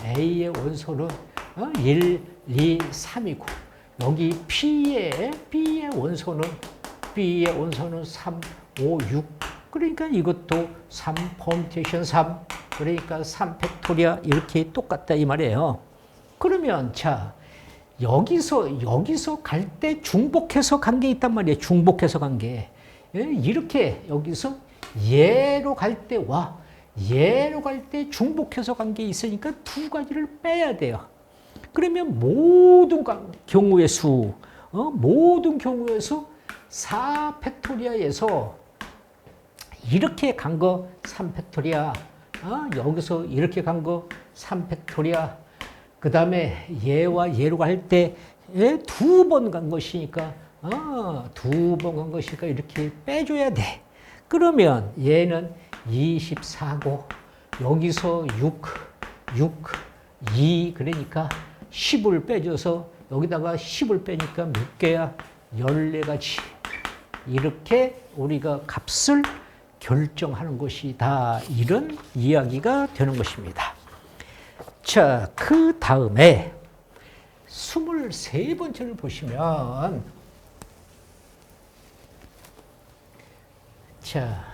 1, 2, 3이고 여기 B의 원소는 3, 5, 6 그러니까 이것도 3 퍼뮤테이션 3 그러니까 3 팩토리아 이렇게 똑같다 이 말이에요. 그러면 자 여기서 갈 때 중복해서 간 게 있단 말이에요. 중복해서 간 게. 이렇게 여기서 얘로 갈 때와 얘로 갈 때 중복해서 간 게 있으니까 두 가지를 빼야 돼요. 그러면 모든 경우의 수, 모든 경우의 수 4 팩토리아에서 이렇게 간 거 3 팩토리아, 여기서 이렇게 간 거 3 팩토리아, 그 다음에 얘와 얘로 갈 때 2번 간 것이니까 2번 간 것이니까 이렇게 빼줘야 돼. 그러면 얘는 24고 여기서 6, 2 그러니까 10을 빼줘서 여기다가 10을 빼니까 몇 개야? 14가지. 이렇게 우리가 값을 결정하는 것이다. 이런 이야기가 되는 것입니다. 자, 그 다음에 23번째를 보시면 자,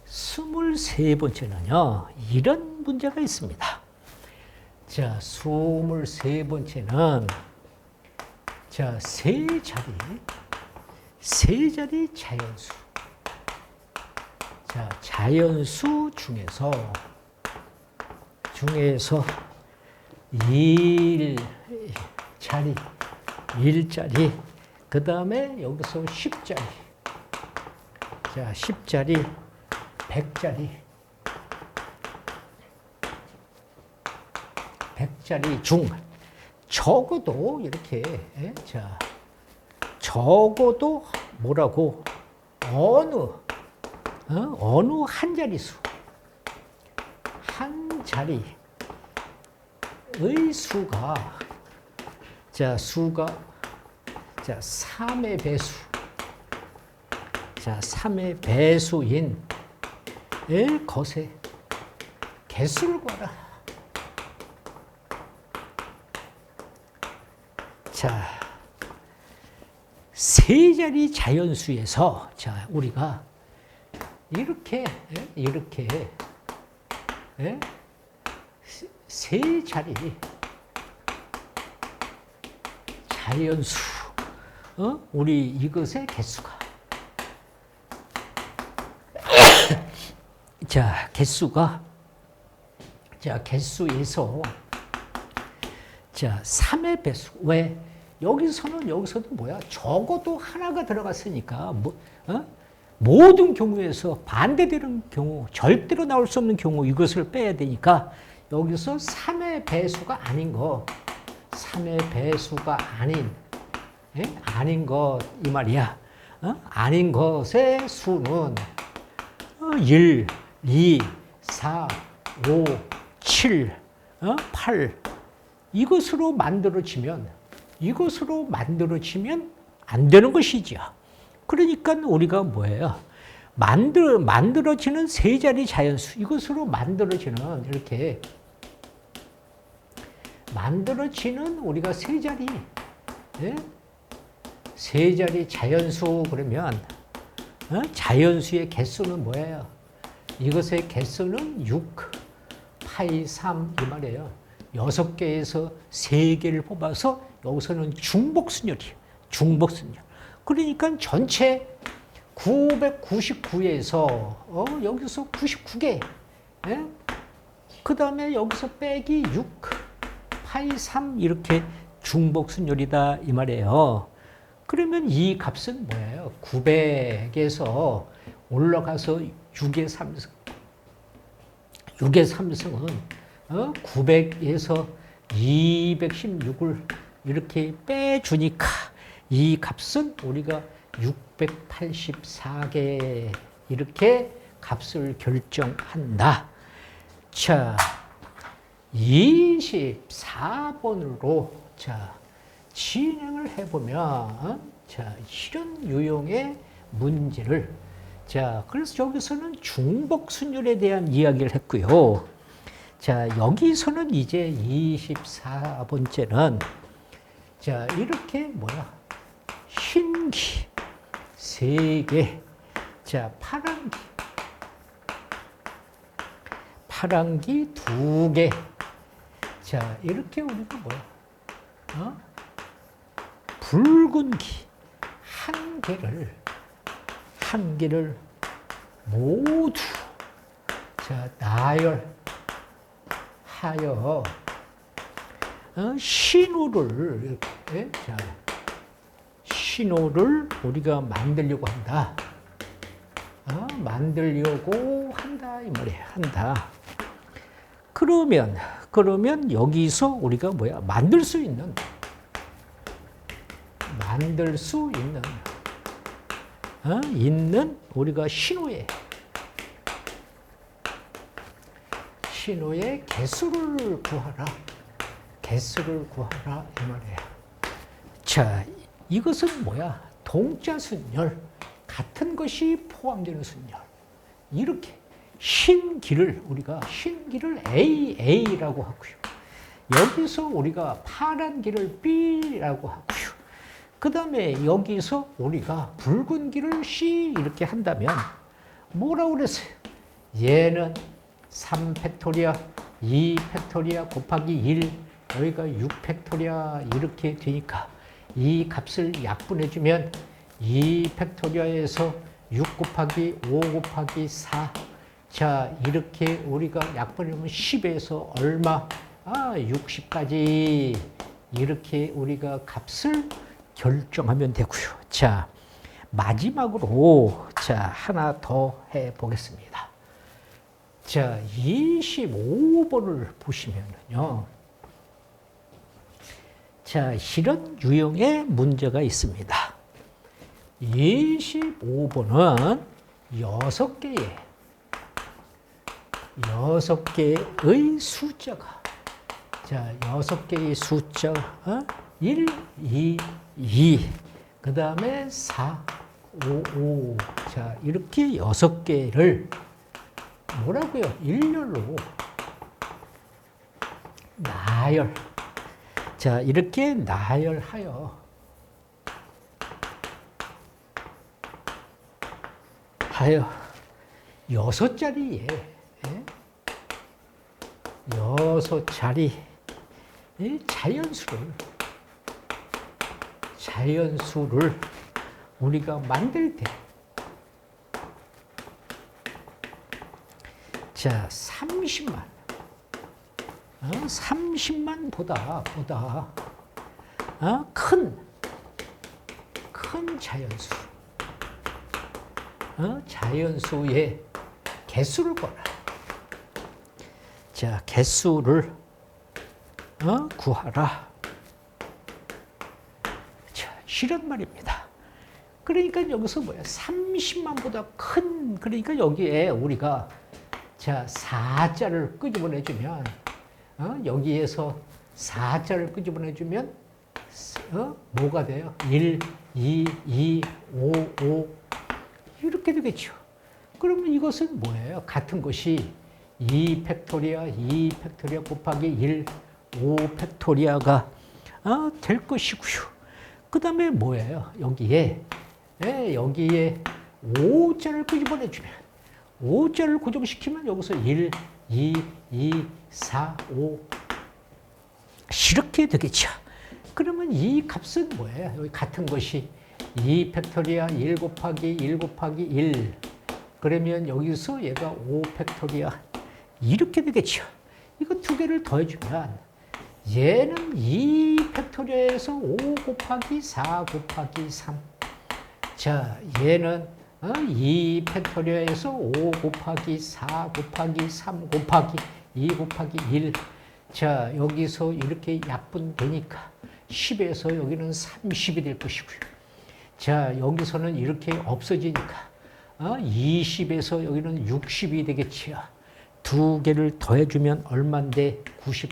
23번째는요. 이런 문제가 있습니다. 자, 23번째는 자, 세 자리 자연수. 자, 자연수 중에서 1자리, 그 다음에 여기서 10자리. 자, 10자리, 100자리. 100자리 중 적어도 이렇게 자 적어도 뭐라고 어느 한 자리수 한 자리의 수가 자 3의 배수 자 3의 배수인 것의 개수를 구하라. 자, 세 자리 자연수에서 자 우리가 이렇게 세 자리 자연수 우리 이것의 개수가 자 개수에서 자 3의 배수 왜 여기서도 뭐야 적어도 하나가 들어갔으니까 모든 경우에서 반대되는 경우, 절대로 나올 수 없는 경우 이것을 빼야 되니까 여기서 3의 배수가 아닌 거, 3의 배수가 아닌, 아닌 것 이 말이야. 아닌 것의 수는 1, 2, 4, 5, 7, 8 이것으로 만들어지면 안 되는 것이죠. 그러니까 우리가 뭐예요? 만들어지는 세 자리 자연수 이것으로 만들어지는 이렇게 만들어지는 우리가 세 자리 세 자리 자연수 그러면 자연수의 개수는 뭐예요? 이것의 개수는 6, 파이 3 이 말이에요. 6개에서 3개를 뽑아서 여기서는 중복순열이에요. 중복순열. 그러니까 전체 999에서 여기서 99개. 그 다음에 여기서 빼기 6, 파이 3 이렇게 중복순열이다 이 말이에요. 그러면 이 값은 뭐예요? 900에서 올라가서 6의 3승. 6의 3승은 900에서 216을 이렇게 빼주니까 이 값은 우리가 684개 이렇게 값을 결정한다. 자, 24번으로 자 진행을 해보면 자 이런 유형의 문제를 자 그래서 여기서는 중복순열에 대한 이야기를 했고요. 자 여기서는 이제 24번째는 자 이렇게 뭐야 흰기 3개 자 파란기 2개 자 이렇게 우리가 뭐야 붉은기 한 개를 모두 자 나열하여 신호를 이렇게 자 신호를 우리가 만들려고 한다. 만들려고 한다 이 말이에요. 한다. 그러면 여기서 우리가 뭐야 만들 수 있는 우리가 신호의 개수를 구하라 이 말이에요. 자, 이것은 뭐야? 동자 순열, 같은 것이 포함되는 순열. 이렇게 흰기를 우리가 흰기를 AA라고 하고요. 여기서 우리가 파란 기를 B라고 하고요. 그 다음에 여기서 우리가 붉은 기를 C 이렇게 한다면 뭐라고 그랬어요? 얘는 3팩토리아, 2팩토리아 곱하기 1, 여기가 6팩토리아 이렇게 되니까 이 값을 약분해주면 2팩토리아에서 6 곱하기 5 곱하기 4 자 이렇게 우리가 약분하면 10에서 얼마? 60까지 이렇게 우리가 값을 결정하면 되고요. 자, 마지막으로 자 하나 더 해보겠습니다. 자, 25번을 보시면요. 자, 이런 유형의 문제가 있습니다. 25번은 6개의 숫자가 자, 6개의 숫자 1, 2, 2, 그 다음에 4, 5, 5. 자, 이렇게 6개를 뭐라고요? 일렬로 나열. 자, 이렇게 나열하여 6자리에 6자리 자연수를 우리가 만들 때 자, 30만보다 큰 자연수 자연수의 개수를 구하라. 자, 개수를 구하라. 자, 이런 말입니다. 그러니까 여기서 뭐야? 30만보다 큰, 그러니까 여기에 우리가 자, 4자를 끄집어내주면, 여기에서 4자를 끄집어내주면, 뭐가 돼요? 1, 2, 5, 5. 이렇게 되겠죠. 그러면 이것은 뭐예요? 같은 것이 2 팩토리아, 2 팩토리아 곱하기 1, 5 팩토리아가 될 것이고요. 그 다음에 뭐예요? 여기에 5자를 끄집어내주면 5자를 고정시키면 여기서 1, 2, 4, 5 이렇게 되겠죠. 그러면 이 값은 뭐예요? 여기 같은 것이 2 팩토리아 1 곱하기 1 곱하기 1 그러면 여기서 얘가 5 팩토리아 이렇게 되겠죠. 이거 두 개를 더해주면 얘는 2 팩토리아에서 5 곱하기 4 곱하기 3 자, 얘는 2 팩토리아에서 5 곱하기 4 곱하기 3 곱하기 2 곱하기 1 자, 여기서 이렇게 약분되니까 10에서 여기는 30이 될 것이고요. 자, 여기서는 이렇게 없어지니까 20에서 여기는 60이 되겠지요. 두 개를 더해주면 얼마인데 90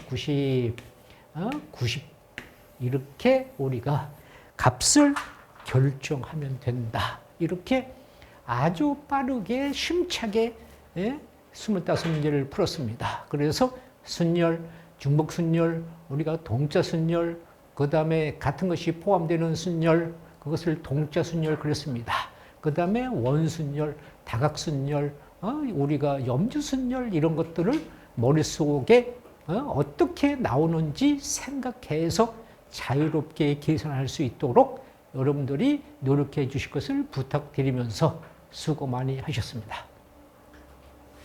이렇게 우리가 값을 결정하면 된다. 이렇게 아주 빠르게 심차게 25문제를 풀었습니다. 그래서 순열, 중복순열, 우리가 동자순열, 그 다음에 같은 것이 포함되는 순열, 그것을 동자순열 그랬습니다. 그 다음에 원순열, 다각순열, 우리가 염주순열 이런 것들을 머릿속에 어떻게 나오는지 생각해서 자유롭게 계산할 수 있도록 여러분들이 노력해 주실 것을 부탁드리면서 수고 많이 하셨습니다.